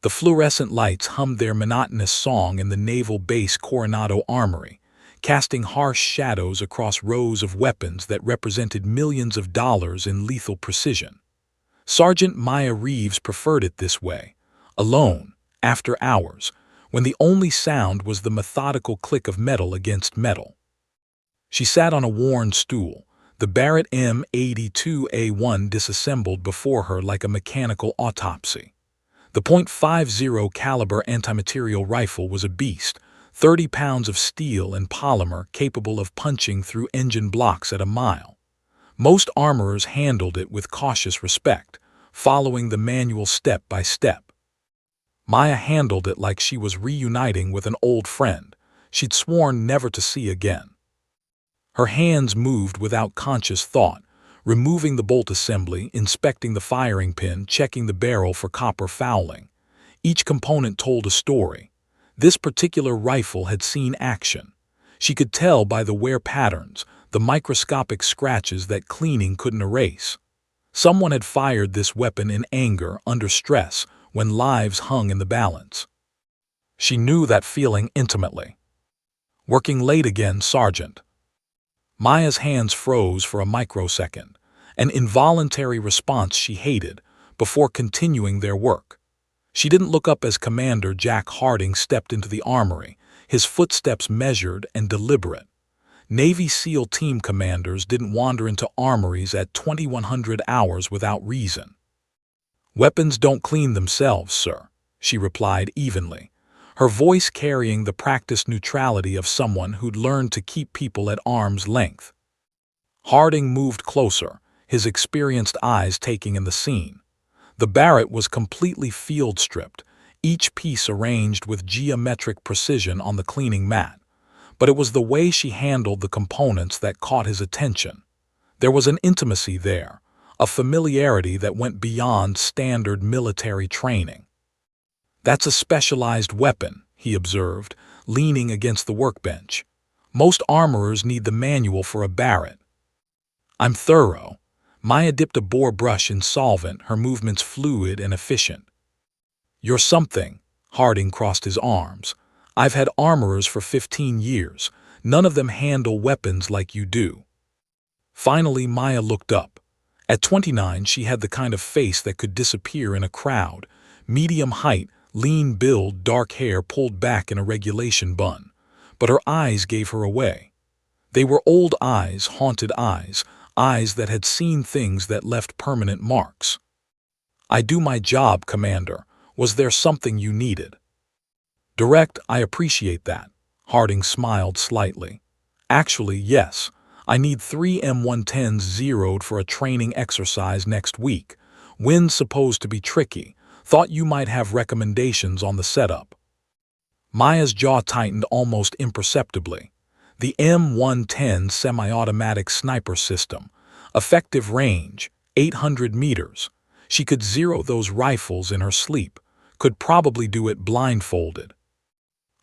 The fluorescent lights hummed their monotonous song in the Naval Base Coronado Armory, casting harsh shadows across rows of weapons that represented millions of dollars in lethal precision. Sergeant Maya Reeves preferred it this way, alone, after hours, when the only sound was the methodical click of metal against metal. She sat on a worn stool, the Barrett M82A1 disassembled before her like a mechanical autopsy. The .50 caliber anti-material rifle was a beast, 30 pounds of steel and polymer capable of punching through engine blocks at a mile. Most armorers handled it with cautious respect, following the manual step by step. Maya handled it like she was reuniting with an old friend she'd sworn never to see again. Her hands moved without conscious thought, removing the bolt assembly, inspecting the firing pin, checking the barrel for copper fouling. Each component told a story. This particular rifle had seen action. She could tell by the wear patterns, the microscopic scratches that cleaning couldn't erase. Someone had fired this weapon in anger, under stress, when lives hung in the balance. She knew that feeling intimately. Working late again, Sergeant. Maya's hands froze for a microsecond, an involuntary response she hated, before continuing their work. She didn't look up as Commander Jack Harding stepped into the armory, his footsteps measured and deliberate. Navy SEAL team commanders didn't wander into armories at 2100 hours without reason. "Weapons don't clean themselves, sir," she replied evenly, her voice carrying the practiced neutrality of someone who'd learned to keep people at arm's length. Harding moved closer, his experienced eyes taking in the scene. The Barrett was completely field-stripped, each piece arranged with geometric precision on the cleaning mat. But it was the way she handled the components that caught his attention. There was an intimacy there, a familiarity that went beyond standard military training. "That's a specialized weapon," he observed, leaning against the workbench. "Most armorers need the manual for a Barrett." "I'm thorough." Maya dipped a bore brush in solvent, her movements fluid and efficient. "You're something." Harding crossed his arms. "I've had armorers for 15 years. None of them handle weapons like you do." Finally, Maya looked up. At 29, she had the kind of face that could disappear in a crowd. Medium height, lean build, dark hair pulled back in a regulation bun. But her eyes gave her away. They were old eyes, haunted eyes, eyes that had seen things that left permanent marks. "I do my job, Commander. Was there something you needed?" "Direct, I appreciate that." Harding smiled slightly. "Actually, yes. I need 3 M110s zeroed for a training exercise next week. Wind's supposed to be tricky. Thought you might have recommendations on the setup." Maya's jaw tightened almost imperceptibly. The M110 semi-automatic sniper system. Effective range, 800 meters. She could zero those rifles in her sleep. Could probably do it blindfolded.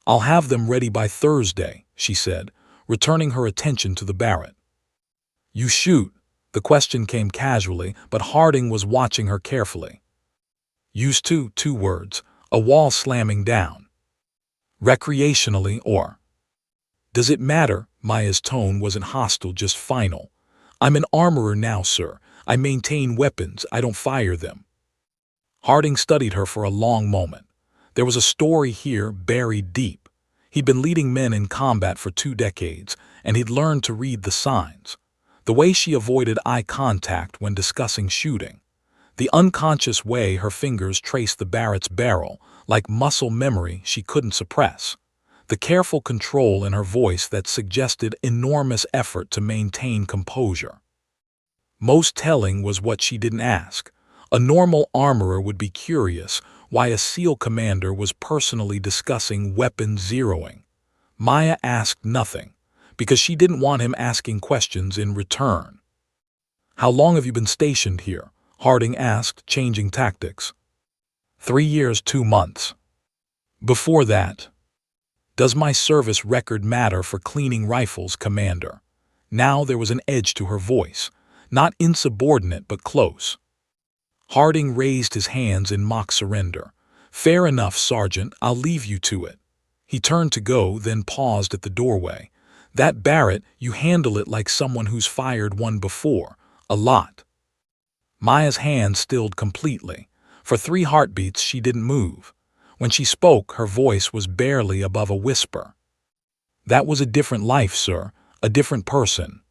"I'll have them ready by Thursday," she said, returning her attention to the Barrett. "You shoot?" The question came casually, but Harding was watching her carefully. "Used to," 2 words, a wall slamming down. "Recreationally or?" "Does it matter?" Maya's tone wasn't hostile, just final. "I'm an armorer now, sir. I maintain weapons, I don't fire them." Harding studied her for a long moment. There was a story here buried deep. He'd been leading men in combat for 2 decades, and he'd learned to read the signs. The way she avoided eye contact when discussing shooting. The unconscious way her fingers traced the Barrett's barrel, like muscle memory she couldn't suppress. The careful control in her voice that suggested enormous effort to maintain composure. Most telling was what she didn't ask. A normal armorer would be curious why a SEAL commander was personally discussing weapon zeroing. Maya asked nothing, because she didn't want him asking questions in return. "How long have you been stationed here?" Harding asked, changing tactics. 3 years, 2 months. "Before that?" "Does my service record matter for cleaning rifles, Commander?" Now there was an edge to her voice, not insubordinate but close. Harding raised his hands in mock surrender. "Fair enough, Sergeant, I'll leave you to it." He turned to go, then paused at the doorway. "That Barrett, you handle it like someone who's fired one before. A lot." Maya's hand stilled completely. For 3 heartbeats she didn't move. When she spoke, her voice was barely above a whisper. "That was a different life, sir. A different person."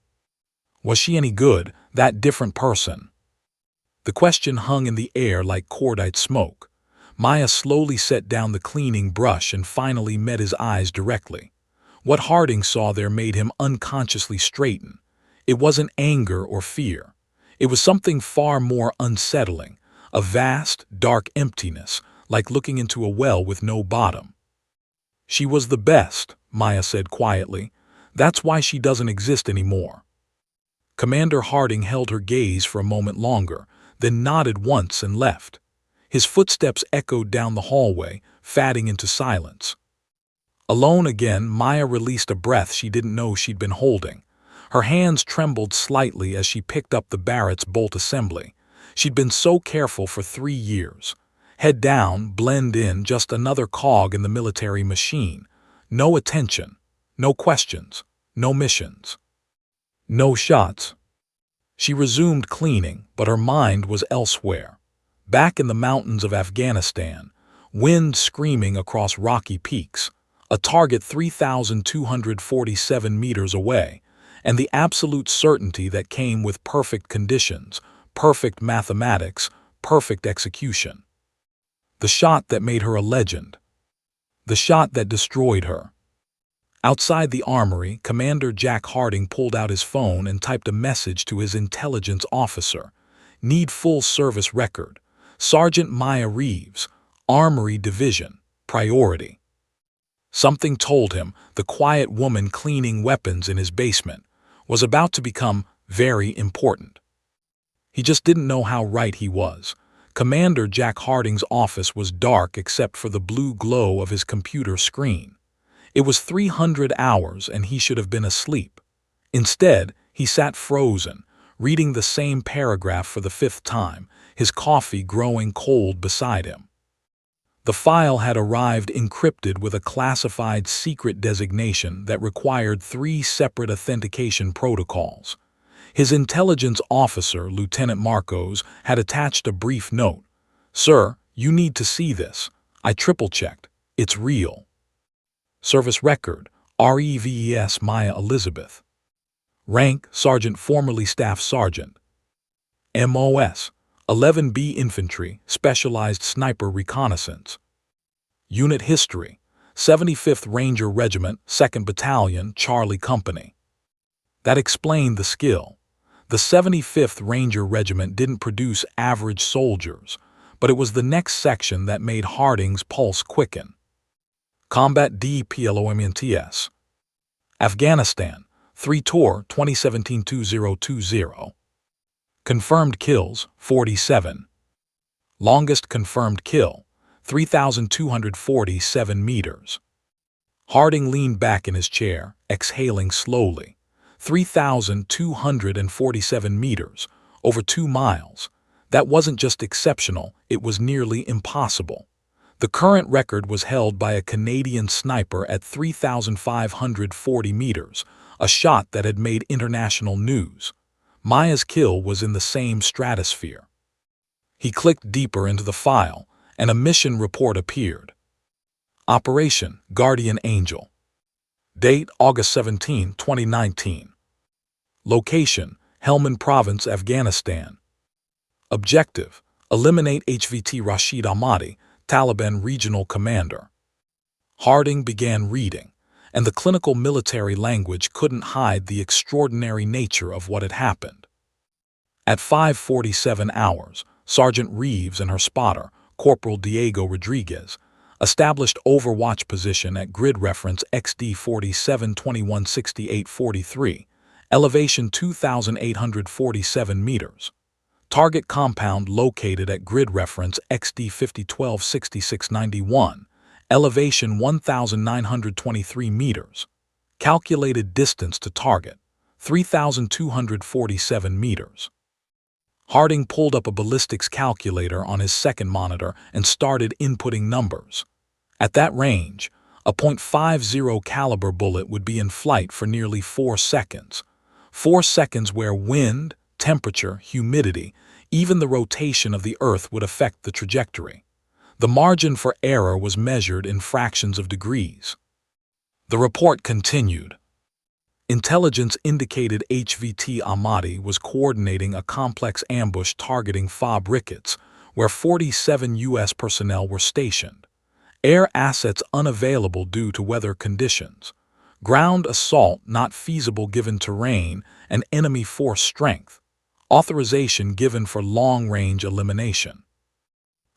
Was she any good, that different person? The question hung in the air like cordite smoke. Maya slowly set down the cleaning brush and finally met his eyes directly. What Harding saw there made him unconsciously straighten. It wasn't anger or fear. It was something far more unsettling, a vast, dark emptiness, like looking into a well with no bottom. "She was the best," Maya said quietly. "That's why she doesn't exist anymore." Commander Harding held her gaze for a moment longer, then nodded once and left. His footsteps echoed down the hallway, fading into silence. Alone again, Maya released a breath she didn't know she'd been holding. Her hands trembled slightly as she picked up the Barrett's bolt assembly. She'd been so careful for 3 years. Head down, blend in, just another cog in the military machine. No attention, no questions, no missions. No shots. She resumed cleaning, but her mind was elsewhere. Back in the mountains of Afghanistan, wind screaming across rocky peaks, a target 3,247 meters away, and the absolute certainty that came with perfect conditions, perfect mathematics, perfect execution. The shot that made her a legend. The shot that destroyed her. Outside the armory, Commander Jack Harding pulled out his phone and typed a message to his intelligence officer. "Need full service record. Sergeant Maya Reeves, Armory Division, priority." Something told him the quiet woman cleaning weapons in his basement was about to become very important. He just didn't know how right he was. Commander Jack Harding's office was dark except for the blue glow of his computer screen. It was 300 hours and he should have been asleep. Instead, he sat frozen, reading the same paragraph for the 5th time, his coffee growing cold beside him. The file had arrived encrypted with a classified secret designation that required 3 separate authentication protocols. His intelligence officer, Lieutenant Marcos, had attached a brief note. "Sir, you need to see this. I triple-checked. It's real." Service record, Reves Maya Elizabeth. Rank, Sergeant, formerly Staff Sergeant. MOS, 11B Infantry, Specialized Sniper Reconnaissance. Unit history, 75th Ranger Regiment, 2nd Battalion, Charlie Company. That explained the skill. The 75th Ranger Regiment didn't produce average soldiers, but it was the next section that made Harding's pulse quicken. Combat Deployments. Afghanistan, 3 Tour 2017-2020. Confirmed kills, 47. Longest confirmed kill, 3,247 meters. Harding leaned back in his chair, exhaling slowly. 3,247 meters, over 2 miles. That wasn't just exceptional, it was nearly impossible. The current record was held by a Canadian sniper at 3,540 meters, a shot that had made international news. Maya's kill was in the same stratosphere. He clicked deeper into the file, and a mission report appeared. Operation Guardian Angel. Date August 17, 2019. Location Helmand Province, Afghanistan. Objective: eliminate HVT Rashid Ahmadi, Taliban Regional Commander. Harding began reading, and the clinical military language couldn't hide the extraordinary nature of what had happened. At 5:47 hours, Sergeant Reeves and her spotter, Corporal Diego Rodriguez, established overwatch position at grid reference XD 47216843, elevation 2,847 meters. Target compound located at grid reference XD 50126691, elevation 1,923 meters. Calculated distance to target, 3,247 meters. Harding pulled up a ballistics calculator on his second monitor and started inputting numbers. At that range, a .50 caliber bullet would be in flight for nearly 4 seconds. 4 seconds where wind, temperature, humidity, even the rotation of the Earth would affect the trajectory. The margin for error was measured in fractions of degrees. The report continued. Intelligence indicated HVT Ahmadi was coordinating a complex ambush targeting FOB Ricketts, where 47 U.S. personnel were stationed. Air assets unavailable due to weather conditions. Ground assault not feasible given terrain and enemy force strength. Authorization given for long-range elimination.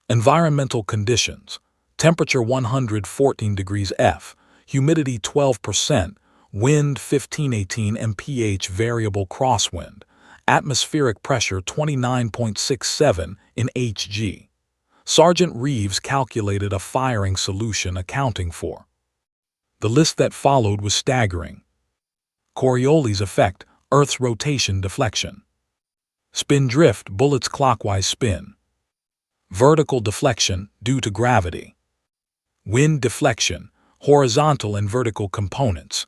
Environmental conditions. Temperature 114 degrees F, humidity 12%, wind 15-18 mph variable crosswind, atmospheric pressure 29.67 in Hg. Sergeant Reeves calculated a firing solution accounting for. The list that followed was staggering. Coriolis effect, Earth's rotation deflection. Spin drift, bullets clockwise spin. Vertical deflection due to gravity. Wind deflection, horizontal and vertical components.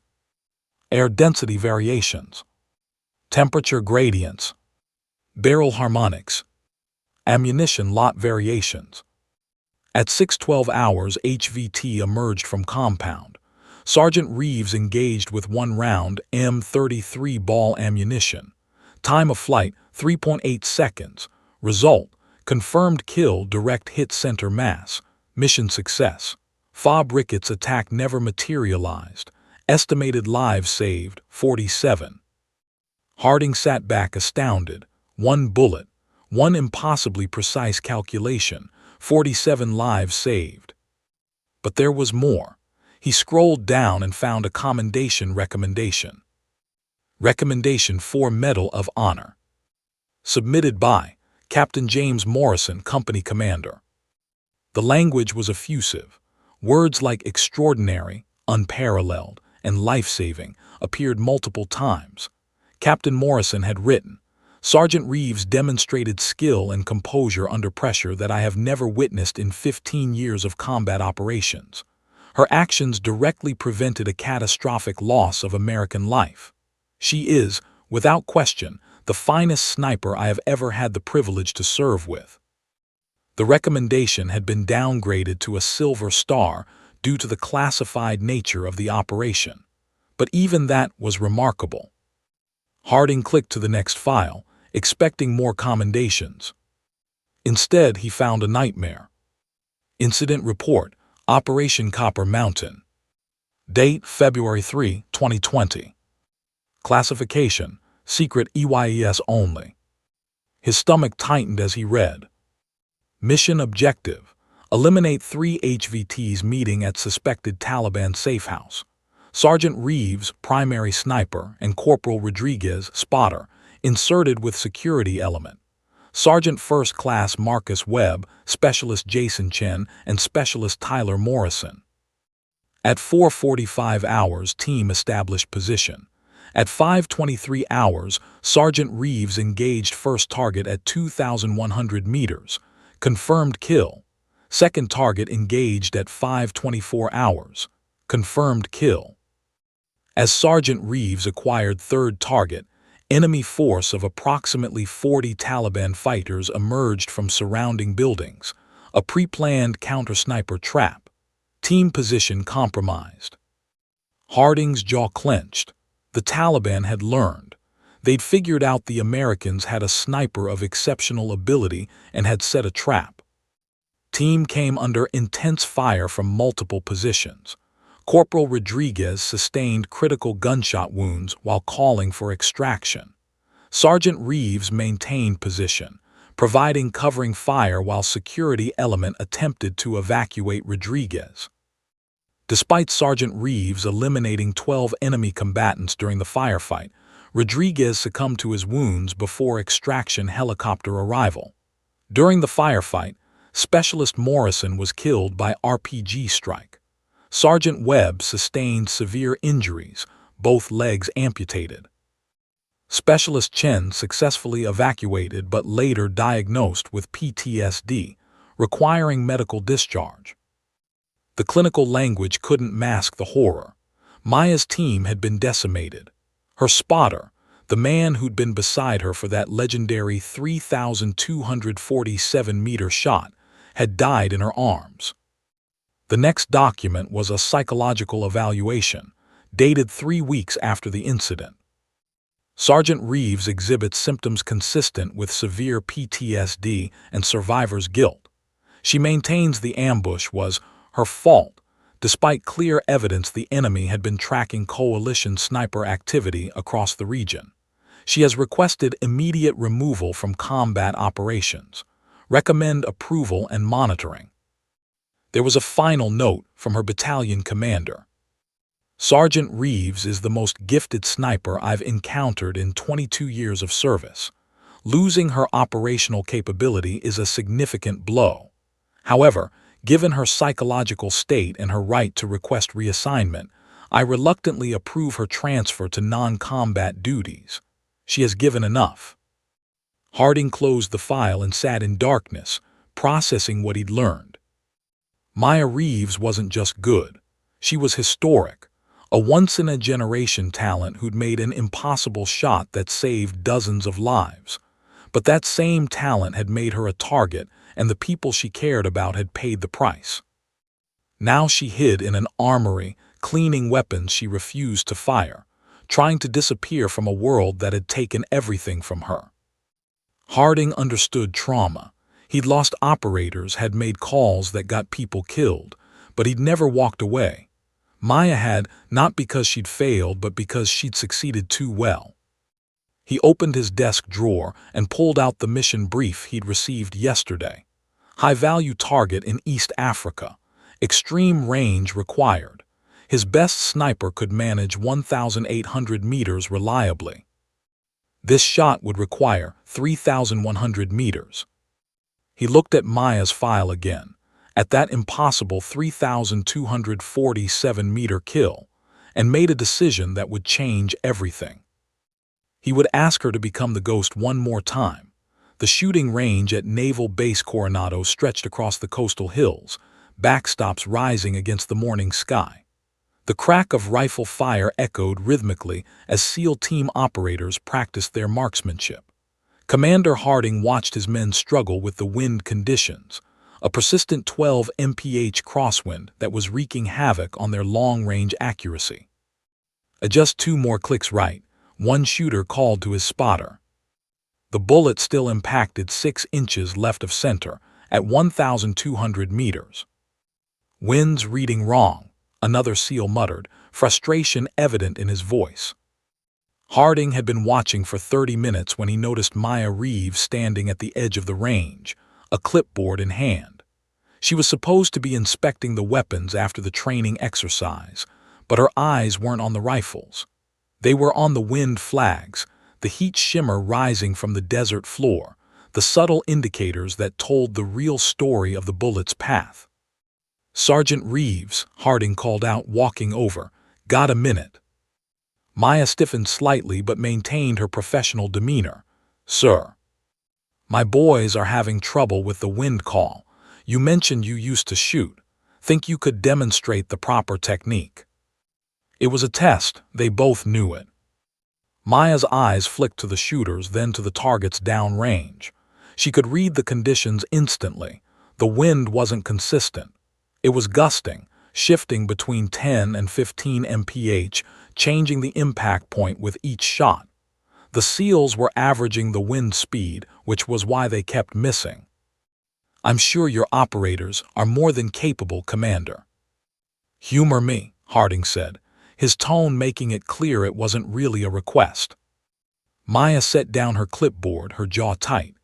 Air density variations. Temperature gradients. Barrel harmonics. Ammunition lot variations. At 6:12 hours, HVT emerged from compound. Sergeant Reeves engaged with 1 round M33 ball ammunition. Time of flight 3.8 seconds. Result: confirmed kill, direct hit center mass. Mission success. FOB Ricketts attack never materialized. Estimated lives saved 47. Harding sat back astounded. 1 bullet, 1 impossibly precise calculation, 47 lives saved. But there was more. He scrolled down and found a commendation recommendation. Recommendation for Medal of Honor. Submitted by Captain James Morrison, Company Commander. The language was effusive. Words like extraordinary, unparalleled, and life-saving appeared multiple times. Captain Morrison had written, "Sergeant Reeves demonstrated skill and composure under pressure that I have never witnessed in 15 years of combat operations. Her actions directly prevented a catastrophic loss of American life. She is, without question, the finest sniper I have ever had the privilege to serve with." The recommendation had been downgraded to a Silver Star due to the classified nature of the operation. But even that was remarkable. Harding clicked to the next file, expecting more commendations. Instead, he found a nightmare. Incident report, Operation Copper Mountain. Date, February 3, 2020. Classification, secret EYES only. His stomach tightened as he read. Mission objective: eliminate 3 HVTs meeting at suspected Taliban safe house. Sergeant Reeves, primary sniper, and Corporal Rodriguez, spotter, inserted with security element. Sergeant First Class Marcus Webb, Specialist Jason Chen, and Specialist Tyler Morrison. At 4:45 hours, team established position. At 5:23 hours, Sergeant Reeves engaged first target at 2,100 meters. Confirmed kill. Second target engaged at 5:24 hours. Confirmed kill. As Sergeant Reeves acquired third target, enemy force of approximately 40 Taliban fighters emerged from surrounding buildings, a pre-planned counter-sniper trap. Team position compromised. Harding's jaw clenched. The Taliban had learned. They'd figured out the Americans had a sniper of exceptional ability and had set a trap. Team came under intense fire from multiple positions. Corporal Rodriguez sustained critical gunshot wounds while calling for extraction. Sergeant Reeves maintained position, providing covering fire while security element attempted to evacuate Rodriguez. Despite Sergeant Reeves eliminating 12 enemy combatants during the firefight, Rodriguez succumbed to his wounds before extraction helicopter arrival. During the firefight, Specialist Morrison was killed by RPG strike. Sergeant Webb sustained severe injuries, both legs amputated. Specialist Chen successfully evacuated but later diagnosed with PTSD, requiring medical discharge. The clinical language couldn't mask the horror. Maya's team had been decimated. Her spotter, the man who'd been beside her for that legendary 3,247-meter shot, had died in her arms. The next document was a psychological evaluation, dated 3 weeks after the incident. Sergeant Reeves exhibits symptoms consistent with severe PTSD and survivor's guilt. She maintains the ambush was her fault, despite clear evidence the enemy had been tracking coalition sniper activity across the region. She has requested immediate removal from combat operations. Recommend approval and monitoring. There was a final note from her battalion commander. Sergeant Reeves is the most gifted sniper I've encountered in 22 years of service. Losing her operational capability is a significant blow. However, given her psychological state and her right to request reassignment, I reluctantly approve her transfer to non-combat duties. She has given enough. Harding closed the file and sat in darkness, processing what he'd learned. Maya Reeves wasn't just good. She was historic. A once-in-a-generation talent who'd made an impossible shot that saved dozens of lives. But that same talent had made her a target, and the people she cared about had paid the price. Now she hid in an armory, cleaning weapons she refused to fire, trying to disappear from a world that had taken everything from her. Harding understood trauma. He'd lost operators, had made calls that got people killed, but he'd never walked away. Maya had, not because she'd failed, but because she'd succeeded too well. He opened his desk drawer and pulled out the mission brief he'd received yesterday. High-value target in East Africa. Extreme range required. His best sniper could manage 1,800 meters reliably. This shot would require 3,100 meters. He looked at Maya's file again, at that impossible 3,247-meter kill, and made a decision that would change everything. He would ask her to become the Ghost one more time. The shooting range at Naval Base Coronado stretched across the coastal hills, backstops rising against the morning sky. The crack of rifle fire echoed rhythmically as SEAL team operators practiced their marksmanship. Commander Harding watched his men struggle with the wind conditions, a persistent 12 mph crosswind that was wreaking havoc on their long-range accuracy. Just 2 more clicks right, one shooter called to his spotter. The bullet still impacted 6 inches left of center at 1,200 meters. Wind's reading wrong, another SEAL muttered, frustration evident in his voice. Harding had been watching for 30 minutes when he noticed Maya Reeves standing at the edge of the range, a clipboard in hand. She was supposed to be inspecting the weapons after the training exercise, but her eyes weren't on the rifles. They were on the wind flags, the heat shimmer rising from the desert floor, the subtle indicators that told the real story of the bullet's path. "Sergeant Reeves," Harding called out, walking over. "Got a minute?" Maya stiffened slightly but maintained her professional demeanor. "Sir, my boys are having trouble with the wind call. You mentioned you used to shoot. Think you could demonstrate the proper technique?" It was a test. They both knew it. Maya's eyes flicked to the shooters, then to the targets downrange. She could read the conditions instantly. The wind wasn't consistent. It was gusting, shifting between 10 and 15 mph, changing the impact point with each shot. The SEALs were averaging the wind speed, which was why they kept missing. "I'm sure your operators are more than capable, Commander." "Humor me," Harding said, his tone making it clear it wasn't really a request. Maya set down her clipboard, her jaw tight.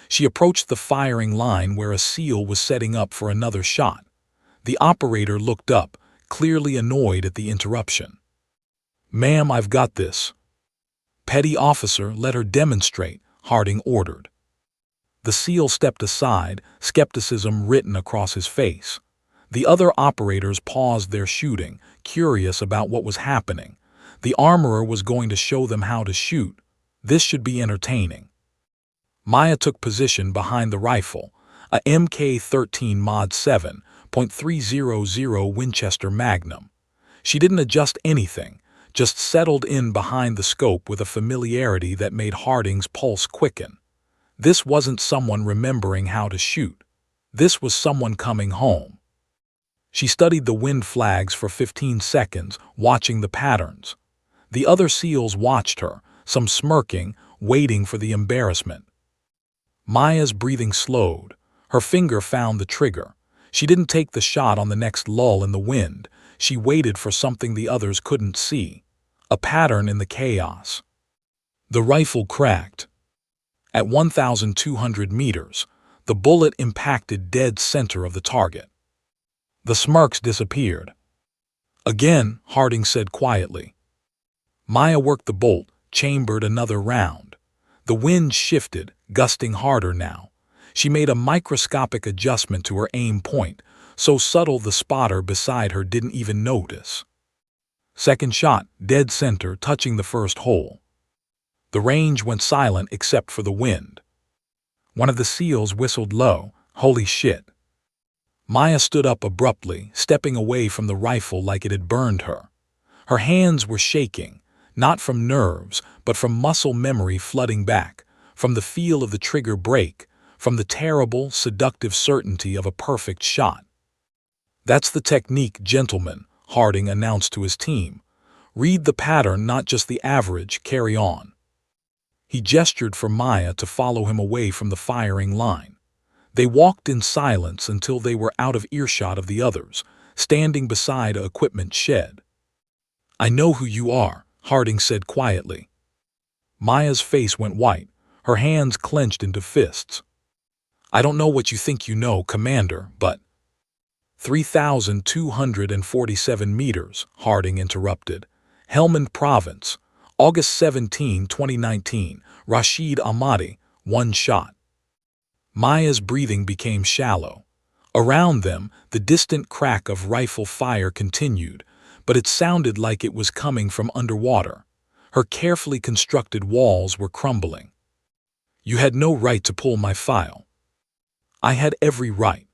She approached the firing line where a SEAL was setting up for another shot. The operator looked up, clearly annoyed at the interruption. "Ma'am, I've got this." "Petty officer, let her demonstrate," Harding ordered. The SEAL stepped aside, skepticism written across his face. The other operators paused their shooting, curious about what was happening. The armorer was going to show them how to shoot. This should be entertaining. Maya took position behind the rifle, a Mk-13 Mod 7.300 Winchester Magnum. She didn't adjust anything, just settled in behind the scope with a familiarity that made Harding's pulse quicken. This wasn't someone remembering how to shoot. This was someone coming home. She studied the wind flags for 15 seconds, watching the patterns. The other SEALs watched her, some smirking, waiting for the embarrassment. Maya's breathing slowed. Her finger found the trigger. She didn't take the shot on the next lull in the wind. She waited for something the others couldn't see. A pattern in the chaos. The rifle cracked. At 1,200 meters, the bullet impacted dead center of the target. The smirks disappeared. Again, Harding said quietly. Maya worked the bolt, chambered another round. The wind shifted, gusting harder now. She made a microscopic adjustment to her aim point, so subtle the spotter beside her didn't even notice. Second shot, dead center, touching the first hole. The range went silent except for the wind. One of the SEALs whistled low. Holy shit. Maya stood up abruptly, stepping away from the rifle like it had burned her. Her hands were shaking, not from nerves, but from muscle memory flooding back, from the feel of the trigger break, from the terrible, seductive certainty of a perfect shot. That's the technique, gentlemen, Harding announced to his team. Read the pattern, not just the average, carry on. He gestured for Maya to follow him away from the firing line. They walked in silence until they were out of earshot of the others, standing beside an equipment shed. I know who you are, Harding said quietly. Maya's face went white, her hands clenched into fists. I don't know what you think you know, Commander, but… 3,247 meters, Harding interrupted. Helmand Province, August 17, 2019, Rashid Ahmadi, one shot. Maya's breathing became shallow. Around them, the distant crack of rifle fire continued, but it sounded like it was coming from underwater. Her carefully constructed walls were crumbling. You had no right to pull my file. I had every right.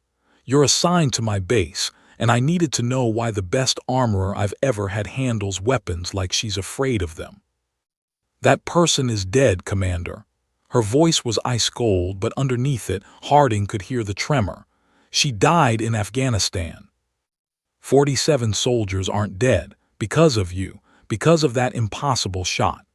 You're assigned to my base, and I needed to know why the best armorer I've ever had handles weapons like she's afraid of them. That person is dead, Commander. Her voice was ice cold, but underneath it, Harding could hear the tremor. She died in Afghanistan. 47 soldiers aren't dead, because of you, because of that impossible shot.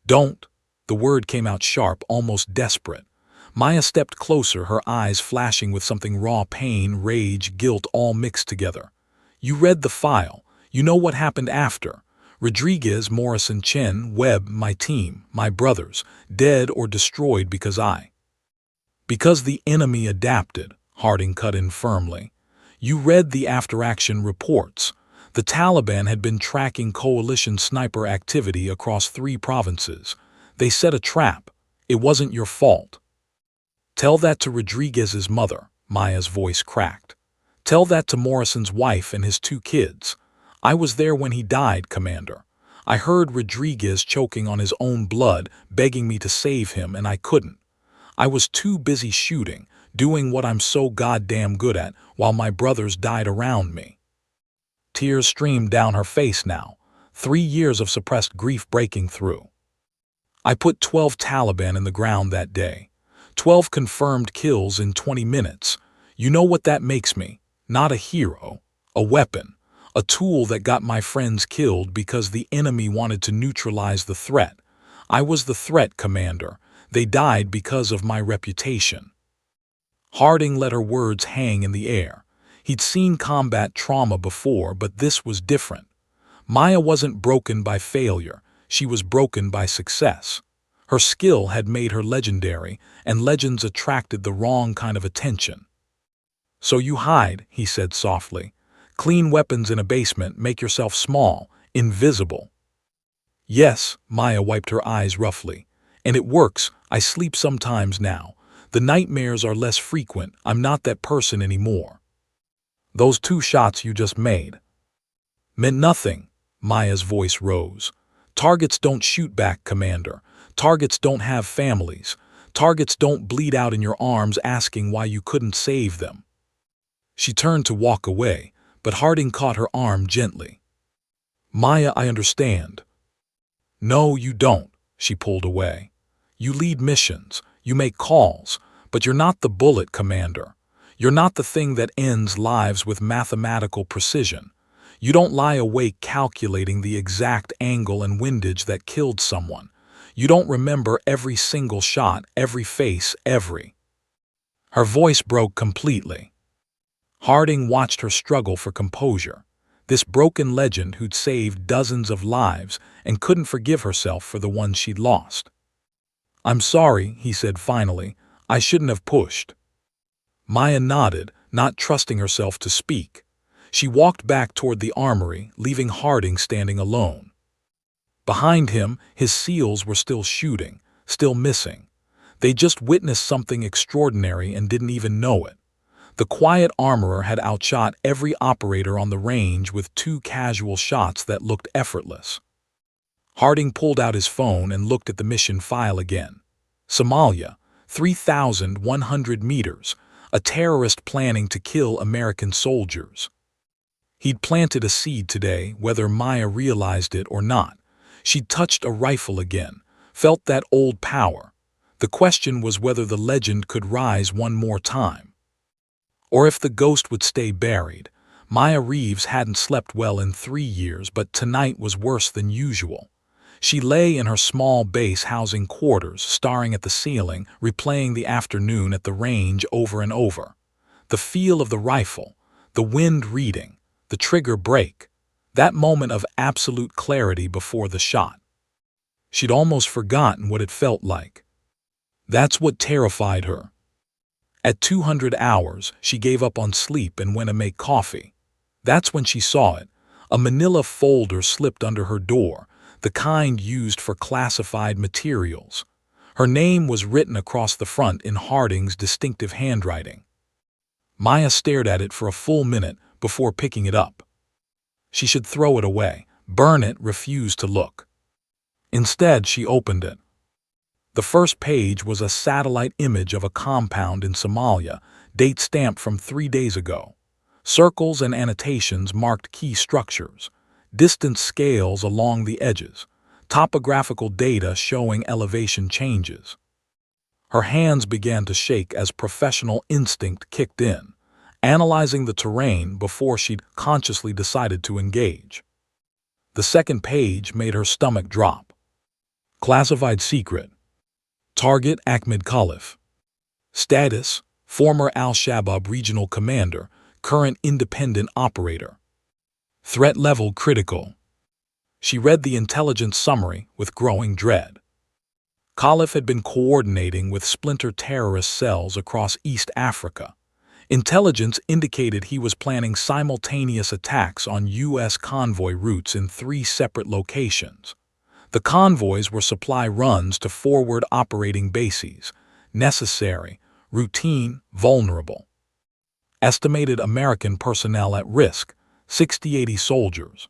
Don't. The word came out sharp, almost desperate. Maya stepped closer, her eyes flashing with something raw: pain, rage, guilt, all mixed together. You read the file. You know what happened after. Rodriguez, Morrison, Chen, Webb, my team, my brothers, dead or destroyed because the enemy adapted, Harding cut in firmly. You read the after-action reports. The Taliban had been tracking coalition sniper activity across 3 provinces. They set a trap. It wasn't your fault. Tell that to Rodriguez's mother, Maya's voice cracked. Tell that to Morrison's wife and his 2 kids. I was there when he died, Commander. I heard Rodriguez choking on his own blood, begging me to save him, and I couldn't. I was too busy shooting, doing what I'm so goddamn good at, while my brothers died around me. Tears streamed down her face now, 3 years of suppressed grief breaking through. I put 12 Taliban in the ground that day. 12 confirmed kills in 20 minutes. You know what that makes me? Not a hero, a weapon. A tool that got my friends killed because the enemy wanted to neutralize the threat. I was the threat, Commander. They died because of my reputation. Harding let her words hang in the air. He'd seen combat trauma before, but this was different. Maya wasn't broken by failure. She was broken by success. Her skill had made her legendary, and legends attracted the wrong kind of attention. So you hide, he said softly. Clean weapons in a basement, make yourself small, invisible. Yes, Maya wiped her eyes roughly. And it works. I sleep sometimes now. The nightmares are less frequent. I'm not that person anymore. Those 2 shots you just made meant nothing. Maya's voice rose. Targets don't shoot back, Commander. Targets don't have families. Targets don't bleed out in your arms asking why you couldn't save them. She turned to walk away, but Harding caught her arm gently. Maya, I understand. No, you don't, she pulled away. You lead missions, you make calls, but you're not the bullet, Commander. You're not the thing that ends lives with mathematical precision. You don't lie awake calculating the exact angle and windage that killed someone. You don't remember every single shot, every face, every. Her voice broke completely. Harding watched her struggle for composure. This broken legend who'd saved dozens of lives and couldn't forgive herself for the one she'd lost. I'm sorry, he said finally. I shouldn't have pushed. Maya nodded, not trusting herself to speak. She walked back toward the armory, leaving Harding standing alone. Behind him, his SEALs were still shooting, still missing. They just witnessed something extraordinary and didn't even know it. The quiet armorer had outshot every operator on the range with 2 casual shots that looked effortless. Harding pulled out his phone and looked at the mission file again. Somalia, 3,100 meters, a terrorist planning to kill American soldiers. He'd planted a seed today, whether Maya realized it or not. She'd touched a rifle again, felt that old power. The question was whether the legend could rise one more time. Or if the ghost would stay buried. Maya Reeves hadn't slept well in 3 years, but tonight was worse than usual. She lay in her small base housing quarters, staring at the ceiling, replaying the afternoon at the range over and over. The feel of the rifle, the wind reading, the trigger break, that moment of absolute clarity before the shot. She'd almost forgotten what it felt like. That's what terrified her. At 200 hours, she gave up on sleep and went to make coffee. That's when she saw it. A manila folder slipped under her door, the kind used for classified materials. Her name was written across the front in Harding's distinctive handwriting. Maya stared at it for a full minute before picking it up. She should throw it away. Barrett refused to look. Instead, she opened it. The first page was a satellite image of a compound in Somalia, date stamped from 3 days ago. Circles and annotations marked key structures, distance scales along the edges, topographical data showing elevation changes. Her hands began to shake as professional instinct kicked in, analyzing the terrain before she'd consciously decided to engage. The second page made her stomach drop. Classified secret. Target Ahmed Khalif. Status: former Al-Shabaab regional commander, current independent operator. Threat level critical. She read the intelligence summary with growing dread. Khalif had been coordinating with splinter terrorist cells across East Africa. Intelligence indicated he was planning simultaneous attacks on U.S. convoy routes in 3 separate locations. The convoys were supply runs to forward operating bases, necessary, routine, vulnerable. Estimated American personnel at risk, 60-80 soldiers.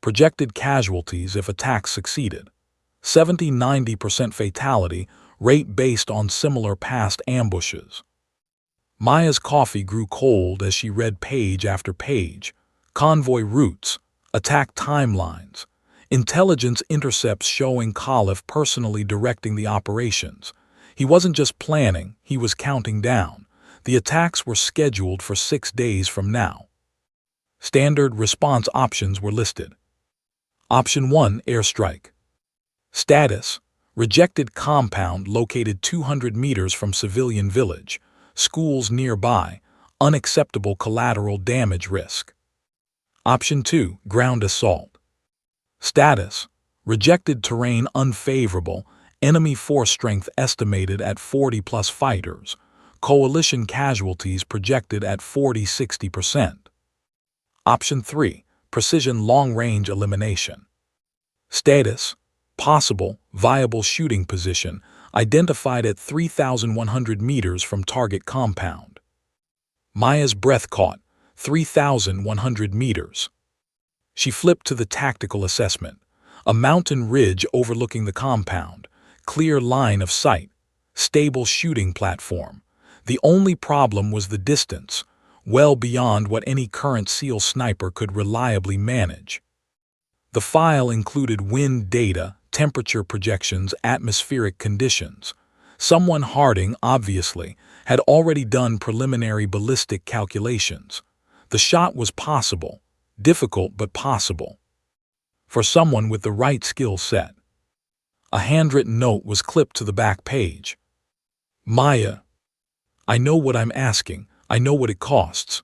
Projected casualties if attacks succeeded, 70–90% fatality rate based on similar past ambushes. Maya's coffee grew cold as she read page after page. Convoy routes, attack timelines, intelligence intercepts showing Khalif personally directing the operations. He wasn't just planning, he was counting down. The attacks were scheduled for 6 days from now. Standard response options were listed. Option 1, airstrike. Status: rejected compound located 200 meters from civilian village, schools nearby, unacceptable collateral damage risk. Option 2, ground assault. Status: rejected terrain unfavorable, enemy force strength estimated at 40+ fighters, coalition casualties projected at 40–60%. Option 3, precision long-range elimination. Status: possible, viable shooting position, identified at 3,100 meters from target compound. Maya's breath caught, 3,100 meters. She flipped to the tactical assessment. A mountain ridge overlooking the compound, clear line of sight, stable shooting platform. The only problem was the distance, well beyond what any current SEAL sniper could reliably manage. The file included wind data, temperature projections, atmospheric conditions. Someone, Harding, obviously, had already done preliminary ballistic calculations. The shot was possible, difficult but possible, for someone with the right skill set. A handwritten note was clipped to the back page. Maya, I know what I'm asking, I know what it costs.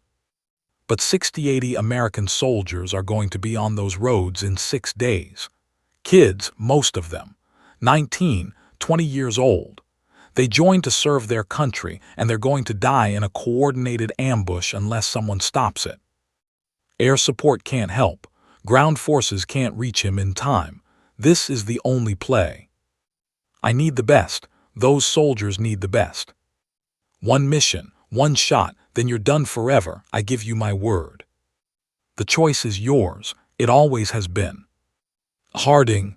But 60-80 American soldiers are going to be on those roads in 6 days. Kids, most of them, 19, 20 years old. They joined to serve their country, and they're going to die in a coordinated ambush unless someone stops it. Air support can't help. Ground forces can't reach him in time. This is the only play. I need the best. Those soldiers need the best. One mission, one shot, then you're done forever, I give you my word. The choice is yours. It always has been. Harding.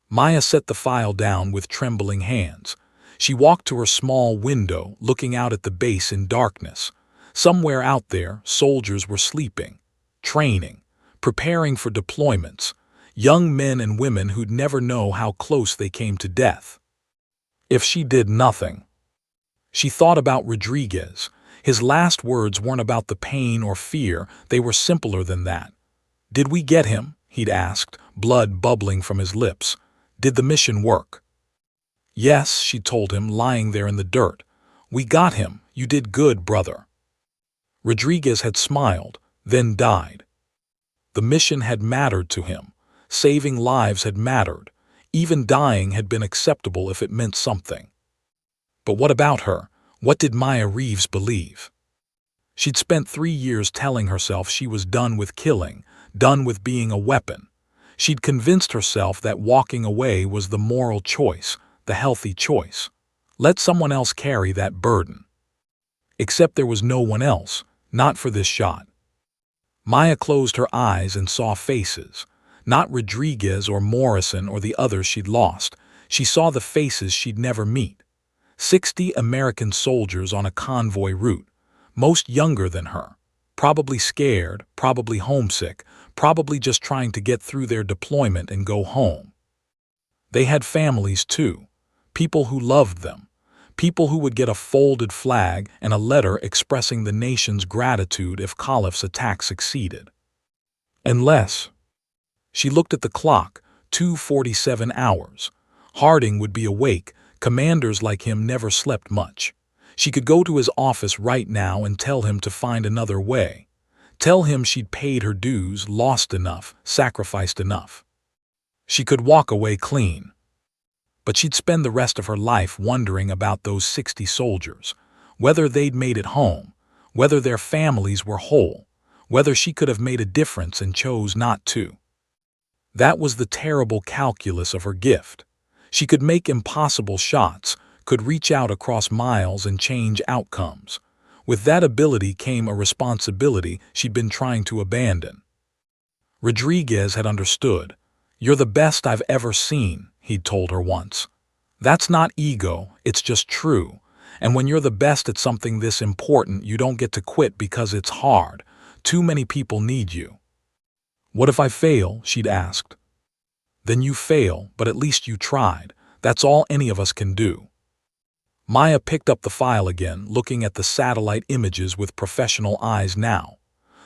Maya set the file down with trembling hands. She walked to her small window, looking out at the base in darkness. Somewhere out there, soldiers were sleeping, training, preparing for deployments, young men and women who'd never know how close they came to death. If she did nothing. She thought about Rodriguez. His last words weren't about the pain or fear, they were simpler than that. Did we get him? He'd asked, blood bubbling from his lips. Did the mission work? Yes, she told him, lying there in the dirt. We got him. You did good, brother. Rodriguez had smiled, then died. The mission had mattered to him. Saving lives had mattered. Even dying had been acceptable if it meant something. But what about her? What did Maya Reeves believe? She'd spent 3 years telling herself she was done with killing, done with being a weapon. She'd convinced herself that walking away was the moral choice, the healthy choice. Let someone else carry that burden. Except there was no one else, not for this shot. Maya closed her eyes and saw faces. Not Rodriguez or Morrison or the others she'd lost. She saw the faces she'd never meet. 60 American soldiers on a convoy route, most younger than her. Probably scared, probably homesick, probably just trying to get through their deployment and go home. They had families too, people who loved them, people who would get a folded flag and a letter expressing the nation's gratitude if Caliph's attack succeeded. Unless... She looked at the clock, 2:47 hours. Harding would be awake. Commanders like him never slept much. She could go to his office right now and tell him to find another way. Tell him she'd paid her dues, lost enough, sacrificed enough. She could walk away clean. But she'd spend the rest of her life wondering about those 60 soldiers, whether they'd made it home, whether their families were whole, whether she could have made a difference and chose not to. That was the terrible calculus of her gift. She could make impossible shots, could reach out across miles and change outcomes. With that ability came a responsibility she'd been trying to abandon. Rodriguez had understood. You're the best I've ever seen, he'd told her once. That's not ego, it's just true. And when you're the best at something this important, you don't get to quit because it's hard. Too many people need you. What if I fail? She'd asked. Then you fail, but at least you tried. That's all any of us can do. Maya picked up the file again, looking at the satellite images with professional eyes now.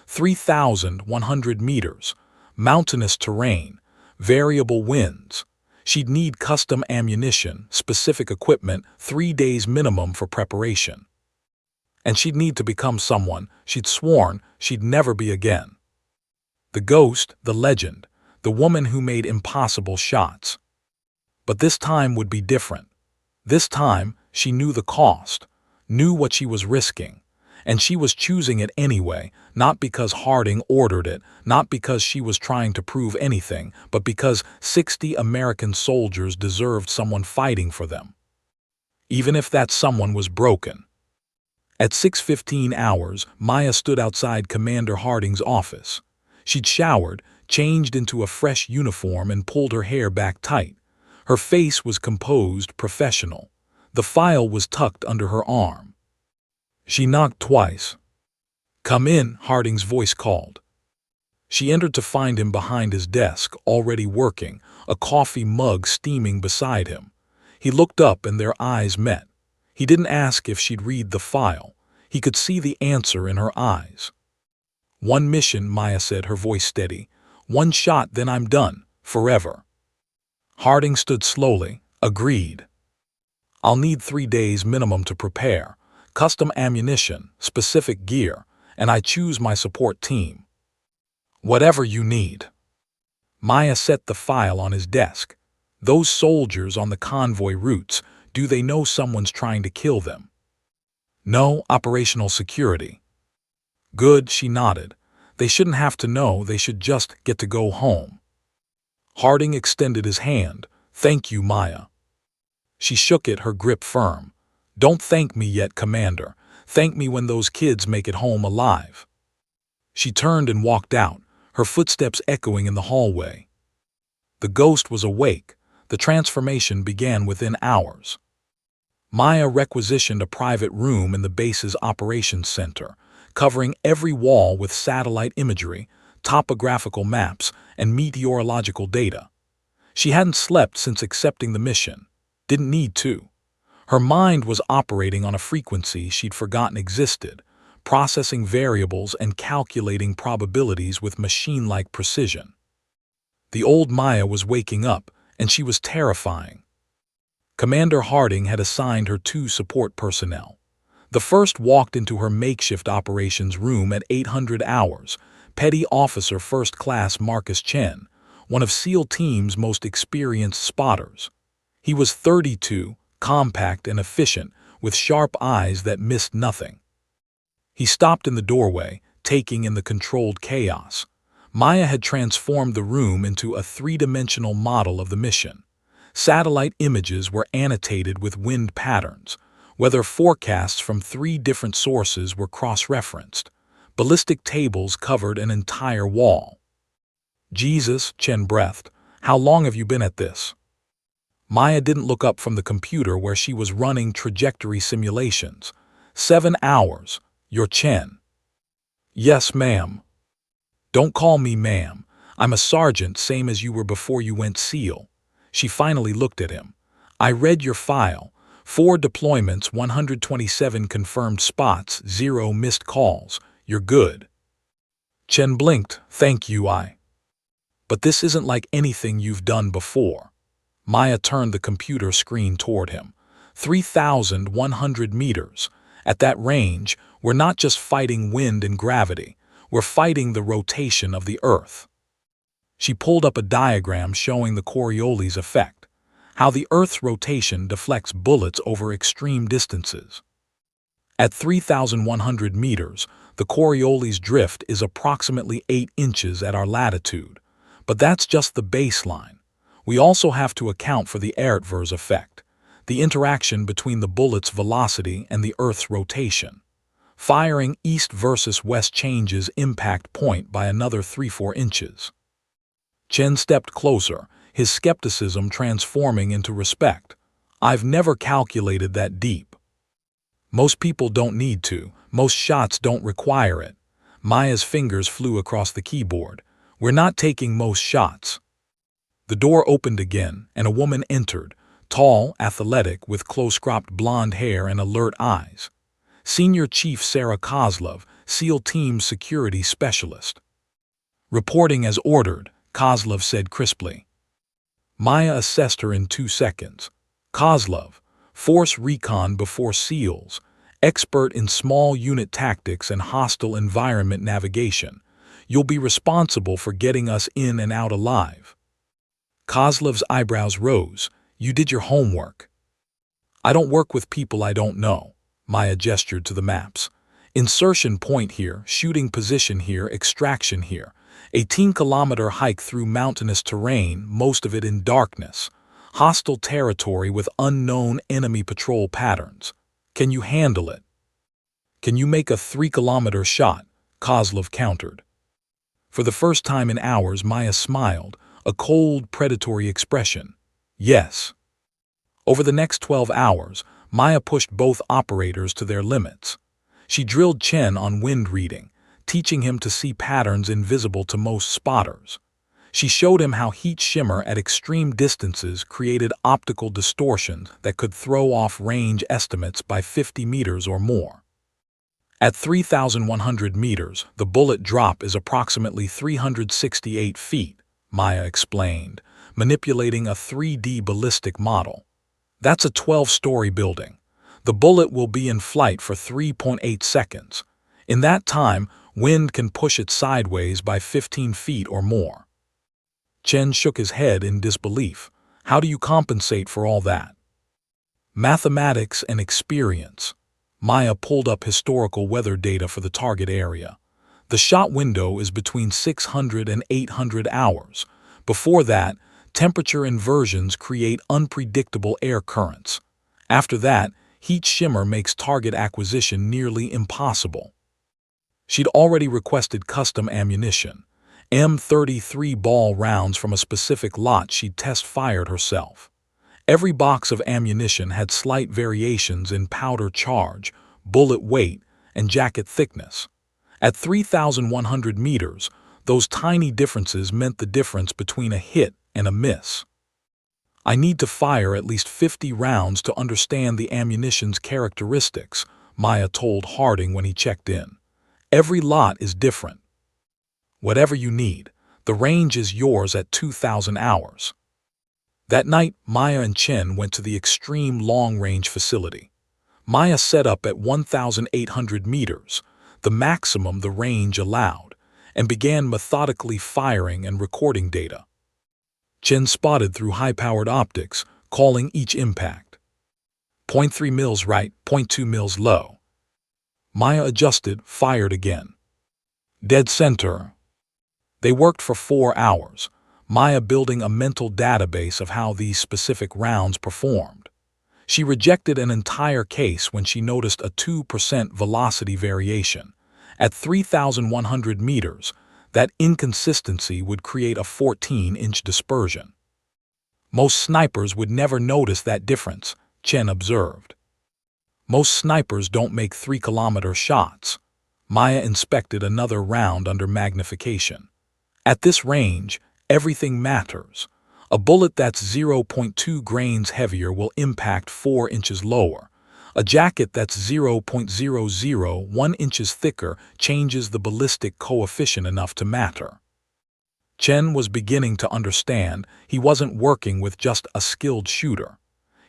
3,100 meters, mountainous terrain, variable winds. She'd need custom ammunition, specific equipment, 3 days minimum for preparation. And she'd need to become someone she'd sworn she'd never be again. The ghost, the legend, the woman who made impossible shots. But this time would be different. This time, she knew the cost, knew what she was risking, and she was choosing it anyway, not because Harding ordered it, not because she was trying to prove anything, but because 60 American soldiers deserved someone fighting for them. Even if that someone was broken. At 6:15 hours, Maya stood outside Commander Harding's office. She'd showered, changed into a fresh uniform and pulled her hair back tight. Her face was composed, professional. The file was tucked under her arm. She knocked twice. "Come in," Harding's voice called. She entered to find him behind his desk, already working, a coffee mug steaming beside him. He looked up and their eyes met. He didn't ask if she'd read the file. He could see the answer in her eyes. "One mission," Maya said, her voice steady. "One shot, then I'm done. Forever." Harding stood slowly. "Agreed. I'll need 3 days minimum to prepare. Custom ammunition, specific gear, and I choose my support team." "Whatever you need." Maya set the file on his desk. "Those soldiers on the convoy routes, do they know someone's trying to kill them?" "No, operational security." "Good," she nodded. "They shouldn't have to know, they should just get to go home." Harding extended his hand. "Thank you, Maya." She shook it, her grip firm. "Don't thank me yet, Commander. Thank me when those kids make it home alive." She turned and walked out, her footsteps echoing in the hallway. The ghost was awake. The transformation began within hours. Maya requisitioned a private room in the base's operations center, covering every wall with satellite imagery, topographical maps, and meteorological data. She hadn't slept since accepting the mission. Didn't need to. Her mind was operating on a frequency she'd forgotten existed, processing variables and calculating probabilities with machine-like precision. The old Maya was waking up, and she was terrifying. Commander Harding had assigned her 2 support personnel. The first walked into her makeshift operations room at 800 hours, Petty Officer First Class Marcus Chen, one of SEAL Team's most experienced spotters. He was 32, compact and efficient, with sharp eyes that missed nothing. He stopped in the doorway, taking in the controlled chaos. Maya had transformed the room into a 3-dimensional model of the mission. Satellite images were annotated with wind patterns. Weather forecasts from 3 different sources were cross-referenced. Ballistic tables covered an entire wall. "Jesus," Chen breathed, "how long have you been at this?" Maya didn't look up from the computer where she was running trajectory simulations. 7 hours. "You're Chen." "Yes, ma'am." "Don't call me ma'am. I'm a sergeant, same as you were before you went SEAL." She finally looked at him. "I read your file. 4 deployments, 127 confirmed spots, 0 missed calls. You're good." Chen blinked. "Thank you, But this isn't like anything you've done before." Maya turned the computer screen toward him. 3,100 meters. At that range, we're not just fighting wind and gravity. We're fighting the rotation of the Earth. She pulled up a diagram showing the Coriolis effect, how the Earth's rotation deflects bullets over extreme distances. At 3,100 meters, the Coriolis drift is approximately 8 inches at our latitude. But that's just the baseline. We also have to account for the Barrett effect, the interaction between the bullet's velocity and the Earth's rotation. Firing east versus west changes impact point by another 3–4 inches. Chen stepped closer, his skepticism transforming into respect. "I've never calculated that deep." "Most people don't need to. Most shots don't require it." Maya's fingers flew across the keyboard. "We're not taking most shots." The door opened again, and a woman entered, tall, athletic, with close-cropped blonde hair and alert eyes. Senior Chief Sarah Kozlov, SEAL Team Security Specialist. "Reporting as ordered," Kozlov said crisply. Maya assessed her in 2 seconds. "Kozlov, Force Recon before SEALs, expert in small unit tactics and hostile environment navigation. You'll be responsible for getting us in and out alive." Kozlov's eyebrows rose. "You did your homework." "I don't work with people I don't know." Maya gestured to the maps. "Insertion point here, shooting position here, extraction here. 18-kilometer hike through mountainous terrain, most of it in darkness. Hostile territory with unknown enemy patrol patterns. Can you handle it?" "Can you make a 3-kilometer shot?" Kozlov countered. For the first time in hours, Maya smiled, a cold, predatory expression. Yes. Over the next 12 hours, Maya pushed both operators to their limits. She drilled Chen on wind reading, teaching him to see patterns invisible to most spotters. She showed him how heat shimmer at extreme distances created optical distortions that could throw off range estimates by 50 meters or more. At 3,100 meters, the bullet drop is approximately 368 feet, Maya explained, manipulating a 3D ballistic model. That's a 12-story building. The bullet will be in flight for 3.8 seconds. In that time, wind can push it sideways by 15 feet or more. Chen shook his head in disbelief. How do you compensate for all that? Mathematics and experience. Maya pulled up historical weather data for the target area. The shot window is between 600 and 800 hours. Before that, temperature inversions create unpredictable air currents. After that, heat shimmer makes target acquisition nearly impossible. She'd already requested custom ammunition, M33 ball rounds from a specific lot she'd test-fired herself. Every box of ammunition had slight variations in powder charge, bullet weight, and jacket thickness. At 3,100 meters, those tiny differences meant the difference between a hit and a miss. I need to fire at least 50 rounds to understand the ammunition's characteristics, Maya told Harding when he checked in. Every lot is different. Whatever you need, the range is yours at 2,000 hours. That night, Maya and Chen went to the extreme long-range facility. Maya set up at 1,800 meters, the maximum the range allowed, and began methodically firing and recording data. Chen spotted through high-powered optics, calling each impact. 0.3 mils right, 0.2 mils low. Maya adjusted, fired again. Dead center. They worked for 4 hours, Maya building a mental database of how these specific rounds performed. She rejected an entire case when she noticed a 2% velocity variation. At 3,100 meters, that inconsistency would create a 14-inch dispersion. Most snipers would never notice that difference, Chen observed. Most snipers don't make 3-kilometer shots. Maya inspected another round under magnification. At this range, everything matters. A bullet that's 0.2 grains heavier will impact 4 inches lower. A jacket that's 0.001 inches thicker changes the ballistic coefficient enough to matter. Chen was beginning to understand he wasn't working with just a skilled shooter.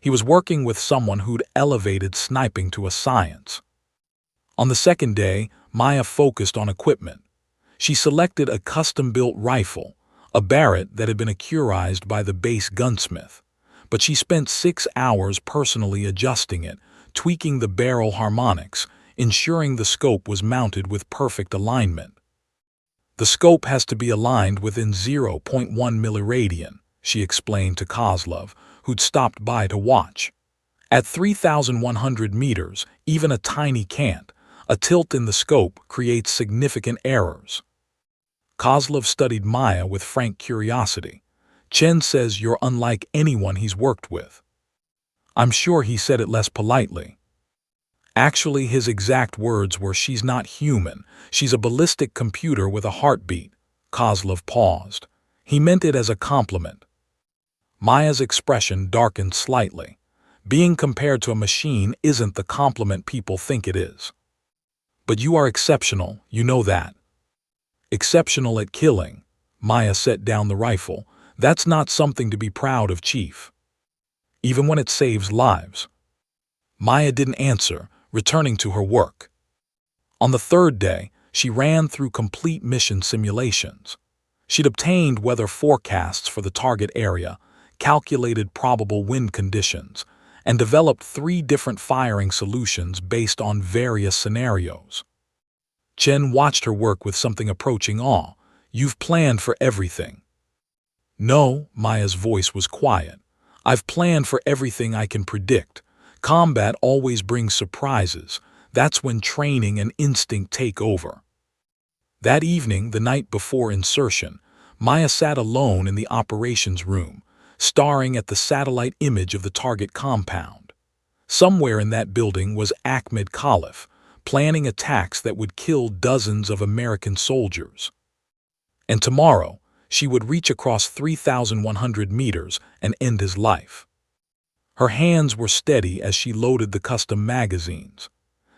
He was working with someone who'd elevated sniping to a science. On the second day, Maya focused on equipment. She selected a custom-built rifle, a Barrett that had been accurized by the base gunsmith, but she spent 6 hours personally adjusting it, tweaking the barrel harmonics, ensuring the scope was mounted with perfect alignment. The scope has to be aligned within 0.1 milliradian, she explained to Kozlov, who'd stopped by to watch. At 3,100 meters, even a tiny cant, a tilt in the scope creates significant errors. Kozlov studied Maya with frank curiosity. Chen says you're unlike anyone he's worked with. I'm sure he said it less politely. Actually, his exact words were, she's not human, she's a ballistic computer with a heartbeat. Kozlov paused. He meant it as a compliment. Maya's expression darkened slightly. Being compared to a machine isn't the compliment people think it is. But you are exceptional, you know that. Exceptional at killing. Maya set down the rifle. That's not something to be proud of, Chief. Even when it saves lives. Maya didn't answer, returning to her work. On the third day, she ran through complete mission simulations. She'd obtained weather forecasts for the target area, calculated probable wind conditions, and developed 3 different firing solutions based on various scenarios. Chen watched her work with something approaching awe. You've planned for everything. No, Maya's voice was quiet. I've planned for everything I can predict. Combat always brings surprises. That's when training and instinct take over. That evening, the night before insertion, Maya sat alone in the operations room, staring at the satellite image of the target compound. Somewhere in that building was Ahmed Khalif, planning attacks that would kill dozens of American soldiers. And tomorrow, she would reach across 3,100 meters and end his life. Her hands were steady as she loaded the custom magazines.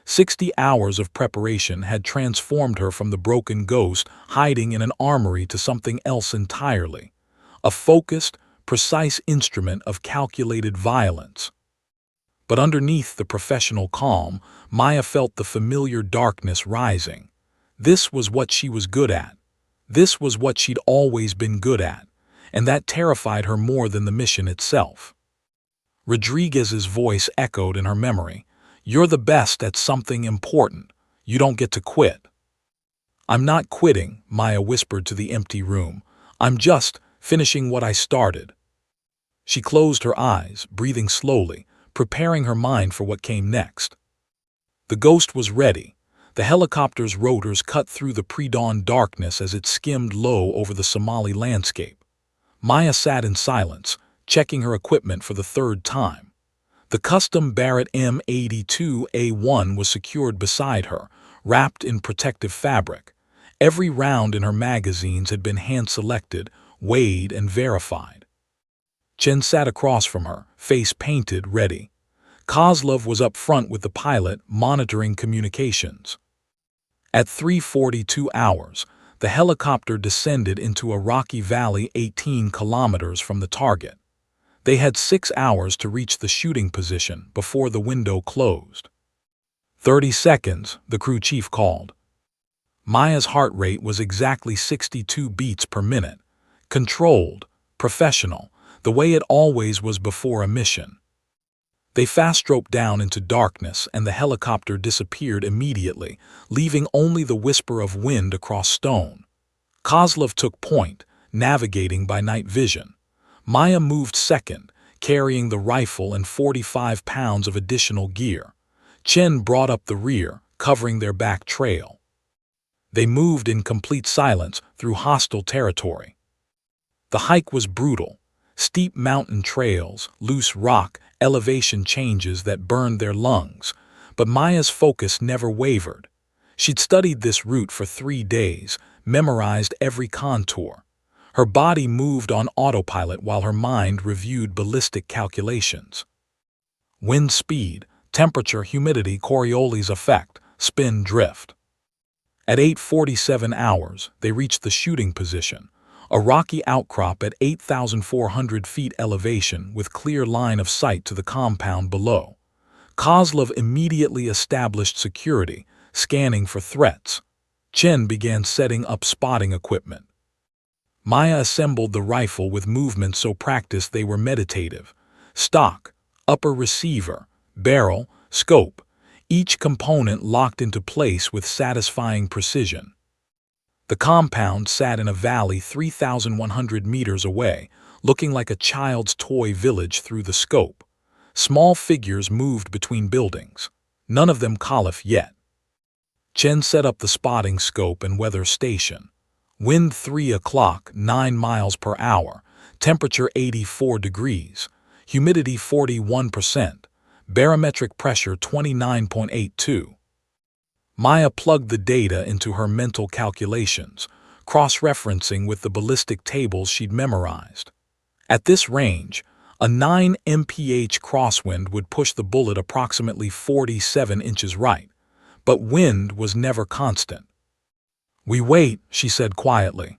60 hours of preparation had transformed her from the broken ghost hiding in an armory to something else entirely, a focused, precise instrument of calculated violence. But underneath the professional calm, Maya felt the familiar darkness rising. This was what she was good at. This was what she'd always been good at, and that terrified her more than the mission itself. Rodriguez's voice echoed in her memory. "You're the best at something important. You don't get to quit." "I'm not quitting," Maya whispered to the empty room. "I'm just finishing what I started." She closed her eyes, breathing slowly, preparing her mind for what came next. The ghost was ready. The helicopter's rotors cut through the pre-dawn darkness as it skimmed low over the Somali landscape. Maya sat in silence, checking her equipment for the third time. The custom Barrett M82A1 was secured beside her, wrapped in protective fabric. Every round in her magazines had been hand-selected, weighed, and verified. Chen sat across from her, face painted, ready. Kozlov was up front with the pilot, monitoring communications. At 3:42 hours, the helicopter descended into a rocky valley 18 kilometers from the target. They had 6 hours to reach the shooting position before the window closed. 30 seconds, the crew chief called. Maya's heart rate was exactly 62 beats per minute. Controlled, professional, the way it always was before a mission. They fast-roped down into darkness and the helicopter disappeared immediately, leaving only the whisper of wind across stone. Kozlov took point, navigating by night vision. Maya moved second, carrying the rifle and 45 pounds of additional gear. Chen brought up the rear, covering their back trail. They moved in complete silence through hostile territory. The hike was brutal. Steep mountain trails, loose rock, elevation changes that burned their lungs. But Maya's focus never wavered. She'd studied this route for 3 days, memorized every contour. Her body moved on autopilot while her mind reviewed ballistic calculations. Wind speed, temperature, humidity, Coriolis effect, spin, drift. At 8:47 hours, they reached the shooting position, a rocky outcrop at 8,400 feet elevation with clear line of sight to the compound below. Kozlov immediately established security, scanning for threats. Chen began setting up spotting equipment. Maya assembled the rifle with movements so practiced they were meditative. Stock, upper receiver, barrel, scope, each component locked into place with satisfying precision. The compound sat in a valley 3,100 meters away, looking like a child's toy village through the scope. Small figures moved between buildings, none of them Khalif yet. Chen set up the spotting scope and weather station. Wind 3 o'clock, 9 miles per hour, temperature 84 degrees, humidity 41%, barometric pressure 29.82. Maya plugged the data into her mental calculations, cross-referencing with the ballistic tables she'd memorized. At this range, a 9 mph crosswind would push the bullet approximately 47 inches right, but wind was never constant. "We wait," she said quietly.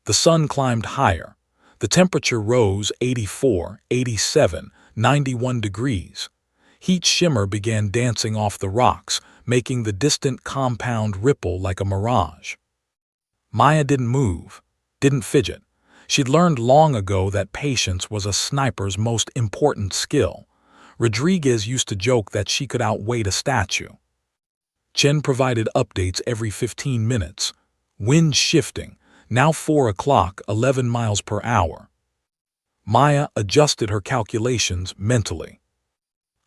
The sun climbed higher. The temperature rose 84, 87, 91 degrees. Heat shimmer began dancing off the rocks, making the distant compound ripple like a mirage. Maya didn't move, didn't fidget. She'd learned long ago that patience was a sniper's most important skill. Rodriguez used to joke that she could outweight a statue. Chen provided updates every 15 minutes. Wind shifting, now 4 o'clock, 11 miles per hour. Maya adjusted her calculations mentally.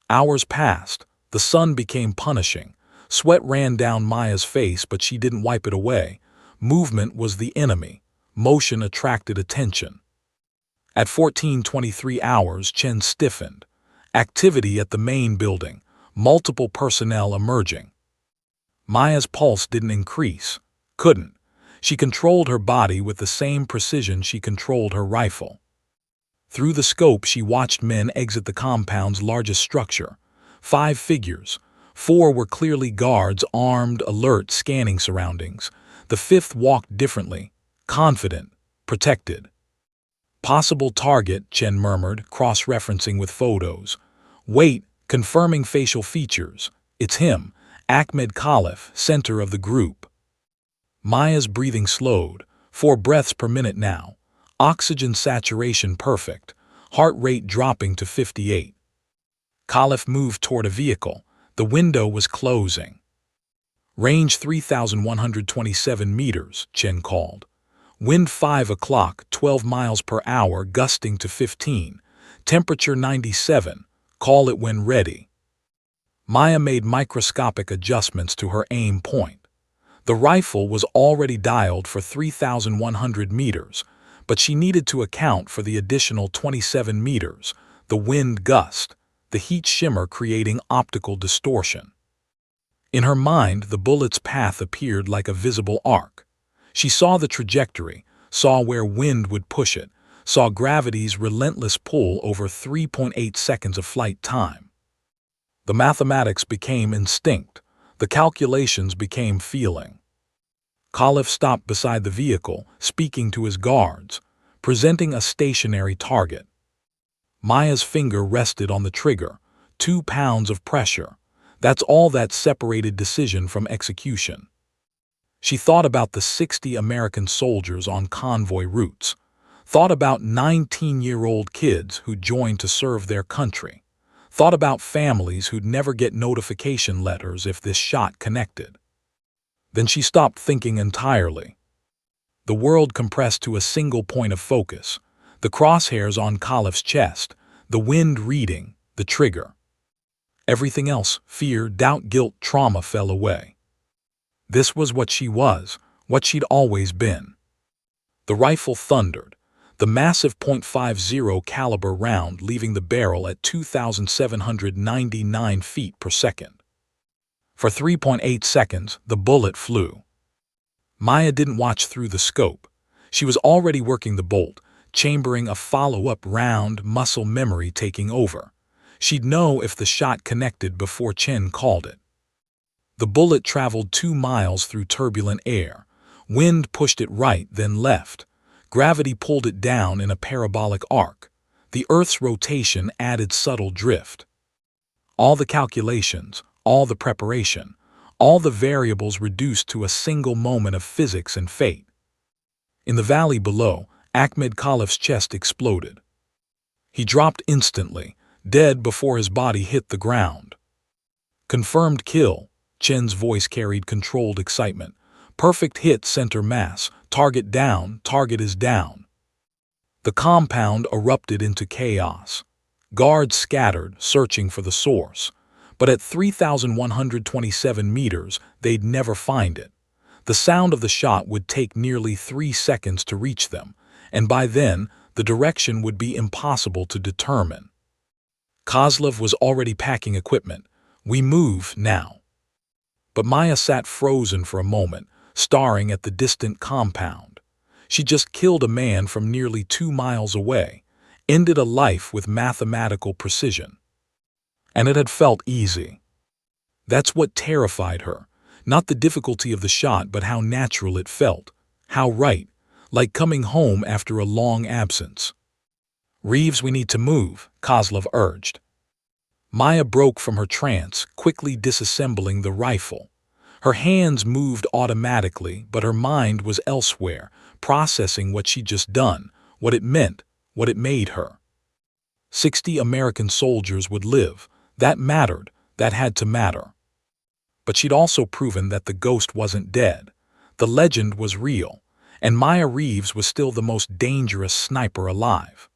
Hours passed. The sun became punishing. Sweat ran down Maya's face, but she didn't wipe it away. Movement was the enemy. Motion attracted attention. At 14:23 hours, Chen stiffened. Activity at the main building, multiple personnel emerging. Maya's pulse didn't increase. Couldn't. She controlled her body with the same precision she controlled her rifle. Through the scope, she watched men exit the compound's largest structure. 5 figures. 4 were clearly guards, armed, alert, scanning surroundings. The 5th walked differently, confident, protected. Possible target, Chen murmured, cross-referencing with photos. Wait, confirming facial features. It's him, Ahmed Khalif, center of the group. Maya's breathing slowed, 4 breaths per minute now. Oxygen saturation perfect, heart rate dropping to 58. Khalif moved toward a vehicle. The window was closing. Range 3,127 meters, Chen called. Wind 5 o'clock, 12 miles per hour, gusting to 15. Temperature 97. Call it when ready. Maya made microscopic adjustments to her aim point. The rifle was already dialed for 3,100 meters, but she needed to account for the additional 27 meters, the wind gust, the heat shimmer creating optical distortion. In her mind, the bullet's path appeared like a visible arc. She saw the trajectory, saw where wind would push it, saw gravity's relentless pull over 3.8 seconds of flight time. The mathematics became instinct. The calculations became feeling. Khalif stopped beside the vehicle, speaking to his guards, presenting a stationary target. Maya's finger rested on the trigger. 2 pounds of pressure. That's all that separated decision from execution. She thought about the 60 American soldiers on convoy routes, thought about 19-year-old kids who joined to serve their country, thought about families who'd never get notification letters if this shot connected. Then she stopped thinking entirely. The world compressed to a single point of focus, the crosshairs on Khalif's chest, the wind reading, the trigger. Everything else, fear, doubt, guilt, trauma, fell away. This was what she was, what she'd always been. The rifle thundered, the massive .50 caliber round leaving the barrel at 2,799 feet per second. For 3.8 seconds, the bullet flew. Maya didn't watch through the scope. She was already working the bolt, chambering a follow-up round, muscle memory taking over. She'd know if the shot connected before Chen called it. The bullet traveled 2 miles through turbulent air. Wind pushed it right, then left. Gravity pulled it down in a parabolic arc. The Earth's rotation added subtle drift. All the calculations, all the preparation, all the variables reduced to a single moment of physics and fate. In the valley below, Ahmed Khalif's chest exploded. He dropped instantly, dead before his body hit the ground. Confirmed kill, Chen's voice carried controlled excitement. Perfect hit, center mass, target down, target is down. The compound erupted into chaos. Guards scattered, searching for the source. But at 3,127 meters, they'd never find it. The sound of the shot would take nearly 3 seconds to reach them, and by then, the direction would be impossible to determine. Kozlov was already packing equipment. We move now. But Maya sat frozen for a moment, staring at the distant compound. She just killed a man from nearly 2 miles away, ended a life with mathematical precision. And it had felt easy. That's what terrified her, not the difficulty of the shot, but how natural it felt, how right, like coming home after a long absence. Reeves, we need to move, Kozlov urged. Maya broke from her trance, quickly disassembling the rifle. Her hands moved automatically, but her mind was elsewhere, processing what she'd just done, what it meant, what it made her. 60 American soldiers would live. That mattered. That had to matter. But she'd also proven that the ghost wasn't dead. The legend was real, and Maya Reeves was still the most dangerous sniper alive.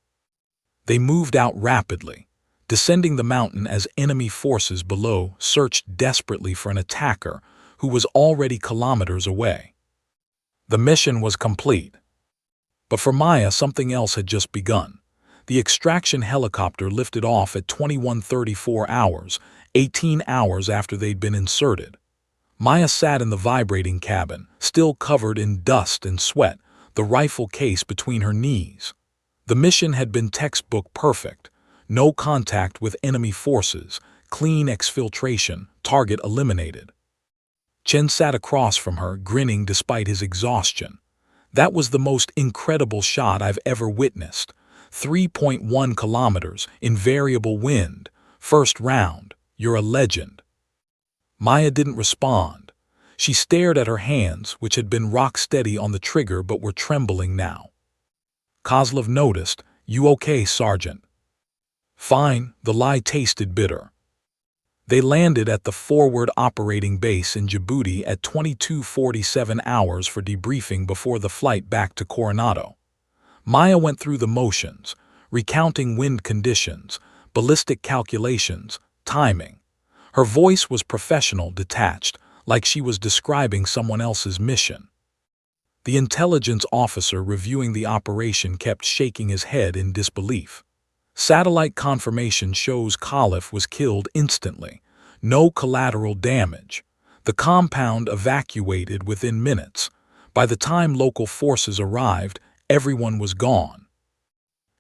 They moved out rapidly, descending the mountain as enemy forces below searched desperately for an attacker who was already kilometers away. The mission was complete. But for Maya, something else had just begun. The extraction helicopter lifted off at 21:34 hours, 18 hours after they'd been inserted. Maya sat in the vibrating cabin, still covered in dust and sweat, the rifle case between her knees. The mission had been textbook perfect. No contact with enemy forces, clean exfiltration, target eliminated. Chen sat across from her, grinning despite his exhaustion. That was the most incredible shot I've ever witnessed. 3.1 kilometers in variable wind. First round. You're a legend. Maya didn't respond. She stared at her hands, which had been rock steady on the trigger but were trembling now. Kozlov noticed. You okay, Sergeant? Fine, the lie tasted bitter. They landed at the forward operating base in Djibouti at 22:47 hours for debriefing before the flight back to Coronado. Maya went through the motions, recounting wind conditions, ballistic calculations, timing. Her voice was professional, detached, like she was describing someone else's mission. The intelligence officer reviewing the operation kept shaking his head in disbelief. Satellite confirmation shows Khalif was killed instantly. No collateral damage. The compound evacuated within minutes. By the time local forces arrived, everyone was gone.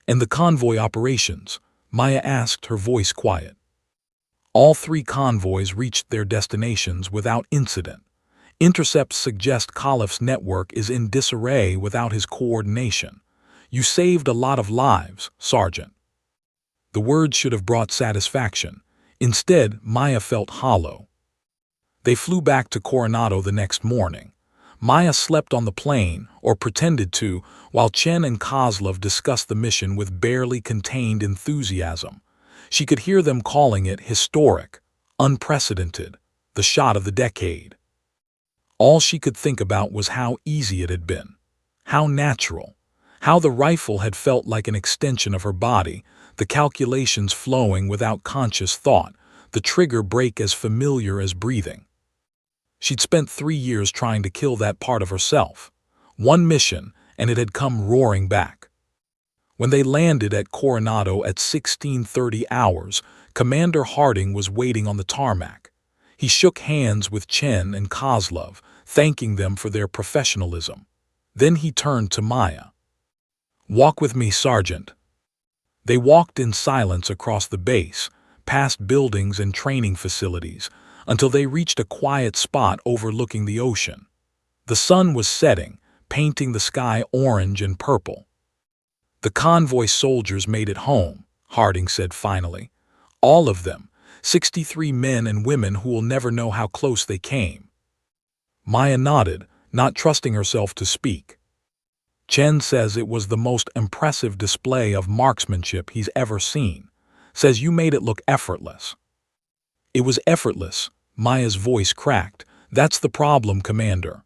And the convoy operations? Maya asked, her voice quiet. All 3 convoys reached their destinations without incident. Intercepts suggest Khalif's network is in disarray without his coordination. You saved a lot of lives, Sergeant. The words should have brought satisfaction. Instead, Maya felt hollow. They flew back to Coronado the next morning. Maya slept on the plane, or pretended to, while Chen and Kozlov discussed the mission with barely contained enthusiasm. She could hear them calling it historic, unprecedented, the shot of the decade. All she could think about was how easy it had been, how natural, how the rifle had felt like an extension of her body, the calculations flowing without conscious thought, the trigger break as familiar as breathing. She'd spent 3 years trying to kill that part of herself. One mission, and it had come roaring back. When they landed at Coronado at 16:30 hours, Commander Harding was waiting on the tarmac. He shook hands with Chen and Kozlov, thanking them for their professionalism. Then he turned to Maya. Walk with me, Sergeant. They walked in silence across the base, past buildings and training facilities, until they reached a quiet spot overlooking the ocean. The sun was setting, painting the sky orange and purple. The convoy soldiers made it home, Harding said finally. All of them, 63 men and women who will never know how close they came. Maya nodded, not trusting herself to speak. Chen says it was the most impressive display of marksmanship he's ever seen. Says you made it look effortless. It was effortless, Maya's voice cracked. That's the problem, Commander.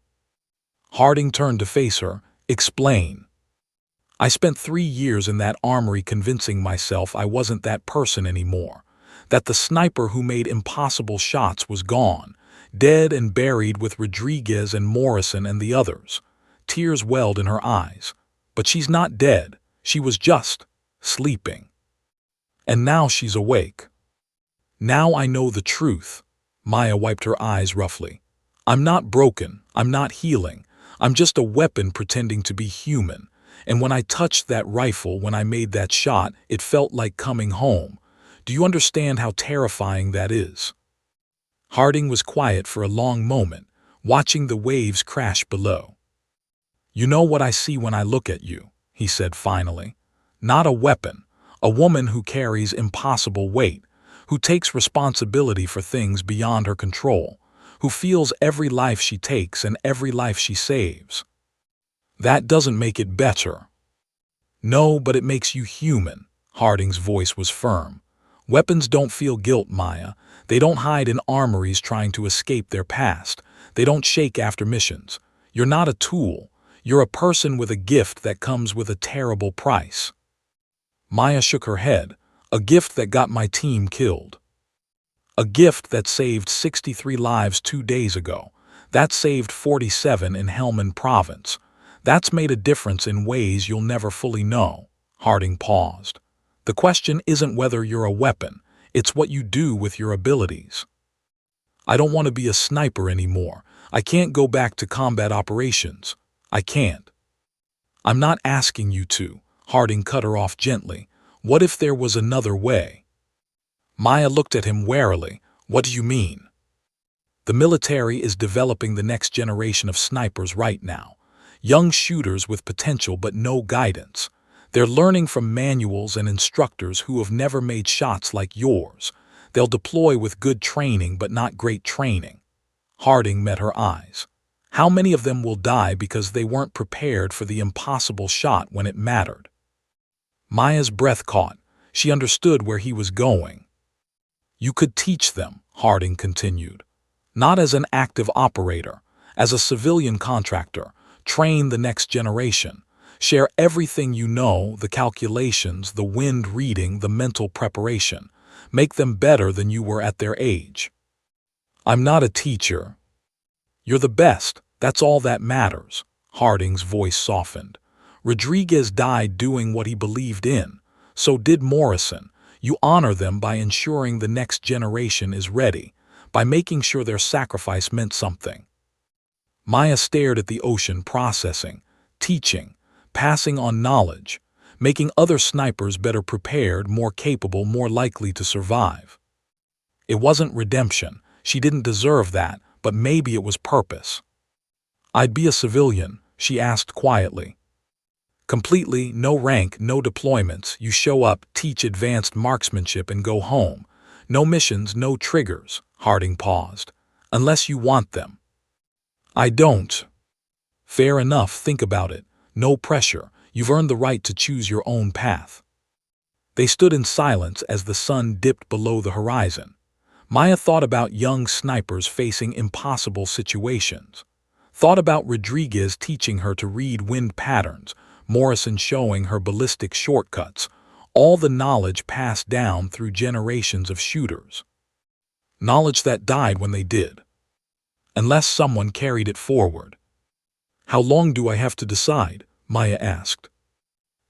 Harding turned to face her. Explain. I spent 3 years in that armory convincing myself I wasn't that person anymore. That the sniper who made impossible shots was gone, dead and buried with Rodriguez and Morrison and the others. Tears welled in her eyes. But she's not dead. She was just sleeping. And now she's awake. Now I know the truth. Maya wiped her eyes roughly. I'm not broken. I'm not healing. I'm just a weapon pretending to be human. And when I touched that rifle, when I made that shot, it felt like coming home. Do you understand how terrifying that is? Harding was quiet for a long moment, watching the waves crash below. You know what I see when I look at you, he said finally. Not a weapon, a woman who carries impossible weight, who takes responsibility for things beyond her control, who feels every life she takes and every life she saves. That doesn't make it better. No, but it makes you human. Harding's voice was firm. Weapons don't feel guilt, Maya. They don't hide in armories trying to escape their past. They don't shake after missions. You're not a tool. You're a person with a gift that comes with a terrible price. Maya shook her head. A gift that got my team killed. A gift that saved 63 lives 2 days ago. That saved 47 in Helmand Province. That's made a difference in ways you'll never fully know. Harding paused. The question isn't whether you're a weapon, it's what you do with your abilities. I don't want to be a sniper anymore. I can't go back to combat operations. I can't. I'm not asking you to. Harding cut her off gently. What if there was another way? Maya looked at him warily. What do you mean? The military is developing the next generation of snipers right now. Young shooters with potential but no guidance. They're learning from manuals and instructors who have never made shots like yours. They'll deploy with good training but not great training. Harding met her eyes. How many of them will die because they weren't prepared for the impossible shot when it mattered? Maya's breath caught. She understood where he was going. You could teach them, Harding continued. Not as an active operator, as a civilian contractor. Train the next generation. Share everything you know, the calculations, the wind reading, the mental preparation. Make them better than you were at their age. I'm not a teacher. You're the best. That's all that matters. Harding's voice softened. Rodriguez died doing what he believed in. So did Morrison. You honor them by ensuring the next generation is ready, by making sure their sacrifice meant something. Maya stared at the ocean, processing, teaching, passing on knowledge, making other snipers better prepared, more capable, more likely to survive. It wasn't redemption. She didn't deserve that, but maybe it was purpose. I'd be a civilian, she asked quietly. Completely, no rank, no deployments. You show up, teach advanced marksmanship, and go home. No missions, no triggers. Harding paused. Unless you want them. I don't. Fair enough, think about it. No pressure. You've earned the right to choose your own path. They stood in silence as the sun dipped below the horizon. Maya thought about young snipers facing impossible situations. Thought about Rodriguez teaching her to read wind patterns, Morrison showing her ballistic shortcuts, all the knowledge passed down through generations of shooters. Knowledge that died when they did. Unless someone carried it forward. How long do I have to decide? Maya asked.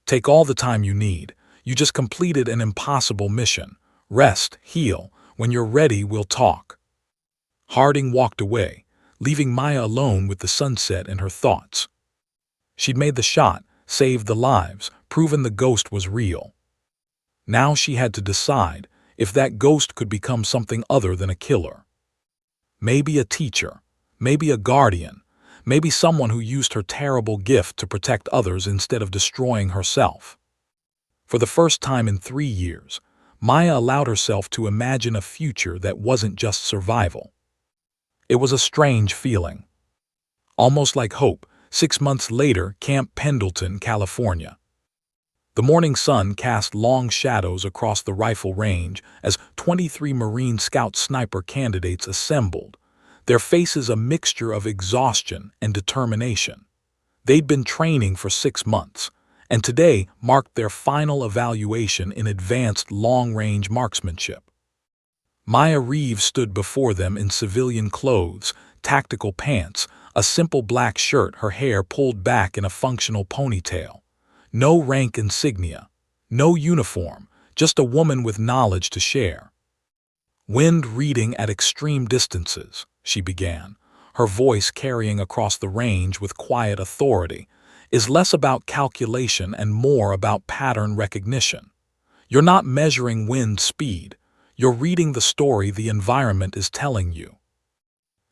Take all the time you need. You just completed an impossible mission. Rest, heal. When you're ready, we'll talk. Harding walked away, leaving Maya alone with the sunset and her thoughts. She'd made the shot, saved the lives, proven the ghost was real. Now she had to decide if that ghost could become something other than a killer. Maybe a teacher, maybe a guardian, maybe someone who used her terrible gift to protect others instead of destroying herself. For the first time in 3 years, Maya allowed herself to imagine a future that wasn't just survival. It was a strange feeling. Almost like hope. 6 months later, Camp Pendleton, California. The morning sun cast long shadows across the rifle range as 23 Marine Scout sniper candidates assembled, their faces a mixture of exhaustion and determination. They'd been training for 6 months, and today marked their final evaluation in advanced long-range marksmanship. Maya Reeves stood before them in civilian clothes, tactical pants, a simple black shirt, her hair pulled back in a functional ponytail. No rank insignia, no uniform, just a woman with knowledge to share. Wind reading at extreme distances, she began, her voice carrying across the range with quiet authority, is less about calculation and more about pattern recognition. You're not measuring wind speed, you're reading the story the environment is telling you.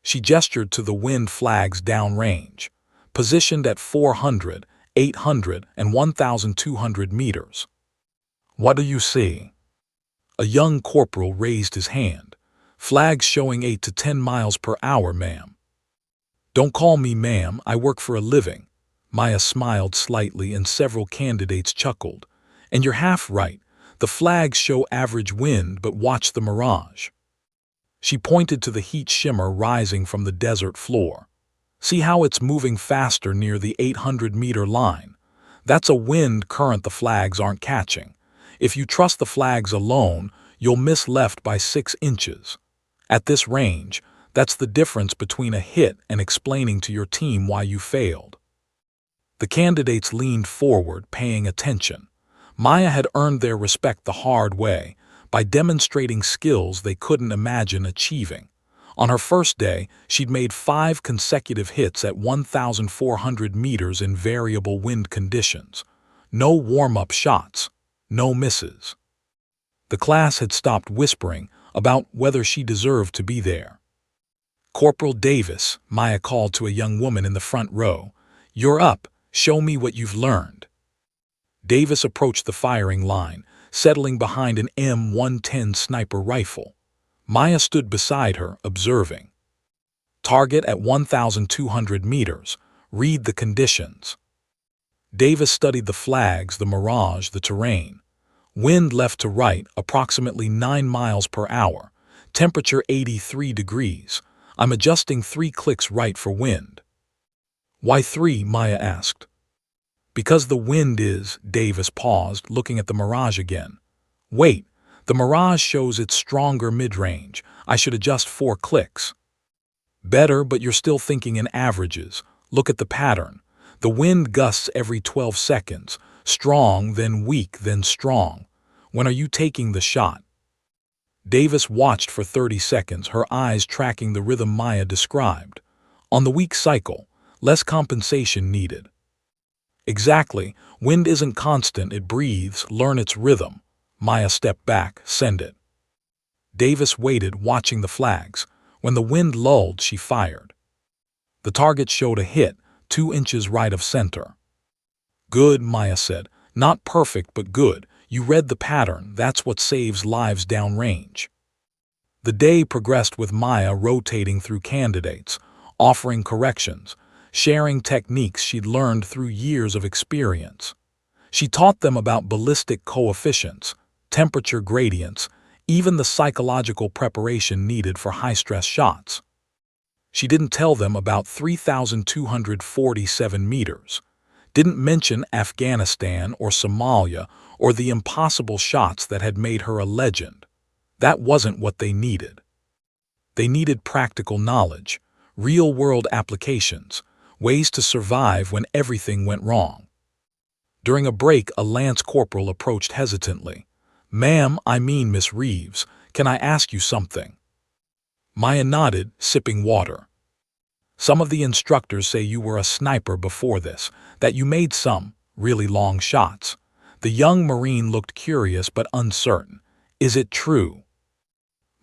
She gestured to the wind flags downrange, positioned at 400, 800, and 1,200 meters. What do you see? A young corporal raised his hand. Flags showing 8 to 10 miles per hour, ma'am. Don't call me ma'am, I work for a living. Maya smiled slightly and several candidates chuckled. And you're half right. The flags show average wind, but watch the mirage. She pointed to the heat shimmer rising from the desert floor. See how it's moving faster near the 800-meter line? That's a wind current the flags aren't catching. If you trust the flags alone, you'll miss left by 6 inches. At this range, that's the difference between a hit and explaining to your team why you failed. The candidates leaned forward, paying attention. Maya had earned their respect the hard way, by demonstrating skills they couldn't imagine achieving. On her first day, she'd made 5 consecutive hits at 1,400 meters in variable wind conditions. No warm-up shots, no misses. The class had stopped whispering about whether she deserved to be there. "Corporal Davis," Maya called to a young woman in the front row, "you're up, show me what you've learned." Davis approached the firing line, settling behind an M110 sniper rifle. Maya stood beside her, observing. "Target at 1,200 meters. Read the conditions." Davis studied the flags, the mirage, the terrain. Wind left to right, approximately 9 miles per hour. Temperature 83 degrees. I'm adjusting 3 clicks right for wind. "Why 3?" Maya asked. "Because the wind is," Davis paused, looking at the mirage again. "Wait, the mirage shows it's stronger mid-range. I should adjust 4 clicks." "Better, but you're still thinking in averages. Look at the pattern. The wind gusts every 12 seconds. Strong, then weak, then strong. When are you taking the shot?" Davis watched for 30 seconds, her eyes tracking the rhythm Maya described. "On the weak cycle, less compensation needed." "Exactly. Wind isn't constant, it breathes. Learn its rhythm." Maya stepped back. "Send it." Davis waited, watching the flags. When the wind lulled, she fired. The target showed a hit, 2 inches right of center. "Good," Maya said. "Not perfect, but good. You read the pattern. That's what saves lives downrange." The day progressed with Maya rotating through candidates, offering corrections, sharing techniques she'd learned through years of experience. She taught them about ballistic coefficients, temperature gradients, even the psychological preparation needed for high-stress shots. She didn't tell them about 3,247 meters, didn't mention Afghanistan or Somalia or the impossible shots that had made her a legend. That wasn't what they needed. They needed practical knowledge, real-world applications, ways to survive when everything went wrong. During a break, a lance corporal approached hesitantly. "Ma'am, I mean Miss Reeves, can I ask you something?" Maya nodded, sipping water. "Some of the instructors say you were a sniper before this, that you made some really long shots." The young Marine looked curious but uncertain. "Is it true?"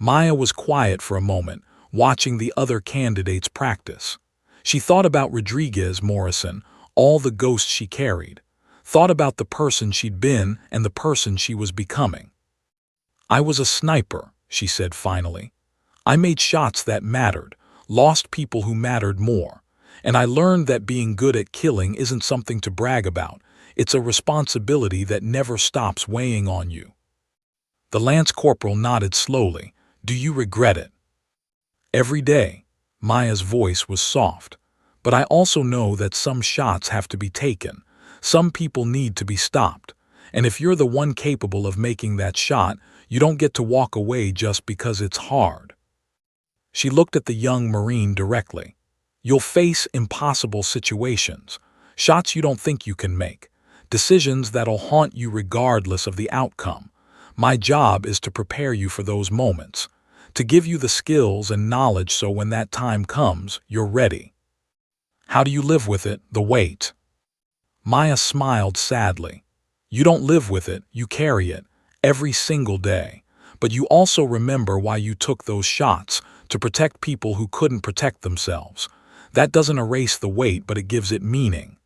Maya was quiet for a moment, watching the other candidates practice. She thought about Rodriguez Morrison, all the ghosts she carried, thought about the person she'd been and the person she was becoming. "I was a sniper," she said finally. "I made shots that mattered, lost people who mattered more, and I learned that being good at killing isn't something to brag about. It's a responsibility that never stops weighing on you." The lance corporal nodded slowly. "Do you regret it?" "Every day." Maya's voice was soft. "But I also know that some shots have to be taken. Some people need to be stopped. And if you're the one capable of making that shot, you don't get to walk away just because it's hard." She looked at the young Marine directly. "You'll face impossible situations, shots you don't think you can make, decisions that'll haunt you regardless of the outcome. My job is to prepare you for those moments, to give you the skills and knowledge so when that time comes, you're ready." "How do you live with it, the weight?" Maya smiled sadly. "You don't live with it, you carry it, every single day. But you also remember why you took those shots, to protect people who couldn't protect themselves. That doesn't erase the weight, but it gives it meaning."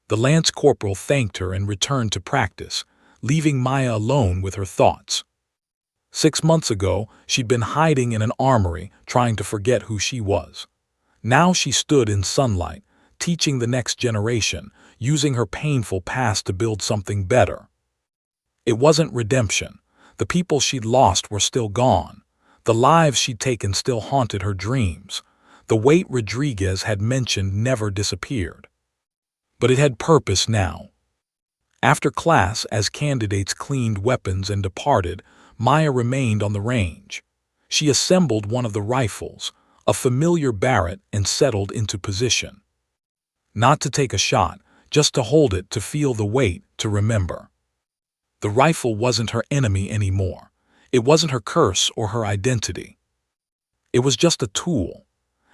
The lance corporal thanked her and returned to practice, leaving Maya alone with her thoughts. 6 months ago, she'd been hiding in an armory, trying to forget who she was. Now she stood in sunlight, teaching the next generation, using her painful past to build something better. It wasn't redemption. The people she'd lost were still gone. The lives she'd taken still haunted her dreams. The weight Rodriguez had mentioned never disappeared. But it had purpose now. After class, as candidates cleaned weapons and departed, Maya remained on the range. She assembled one of the rifles, a familiar Barrett, and settled into position. Not to take a shot, just to hold it, to feel the weight, to remember. The rifle wasn't her enemy anymore. It wasn't her curse or her identity. It was just a tool.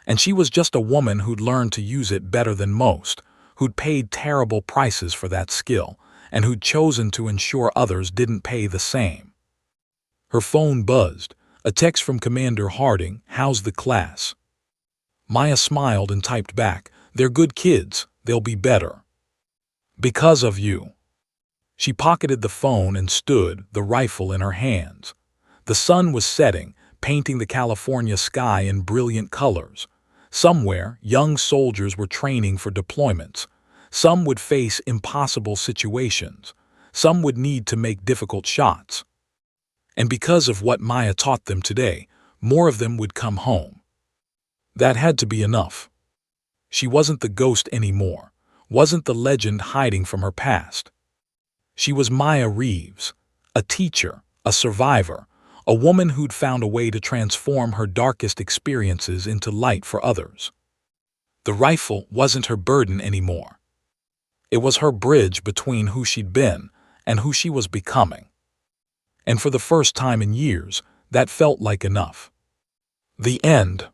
And she was just a woman who'd learned to use it better than most, who'd paid terrible prices for that skill, and who'd chosen to ensure others didn't pay the same. Her phone buzzed. A text from Commander Harding, "How's the class?" Maya smiled and typed back, "They're good kids. They'll be better. Because of you." She pocketed the phone and stood, the rifle in her hands. The sun was setting, painting the California sky in brilliant colors. Somewhere, young soldiers were training for deployments. Some would face impossible situations. Some would need to make difficult shots. And because of what Maya taught them today, more of them would come home. That had to be enough. She wasn't the ghost anymore, wasn't the legend hiding from her past. She was Maya Reeves, a teacher, a survivor, a woman who'd found a way to transform her darkest experiences into light for others. The rifle wasn't her burden anymore. It was her bridge between who she'd been and who she was becoming. And for the first time in years, that felt like enough. The end.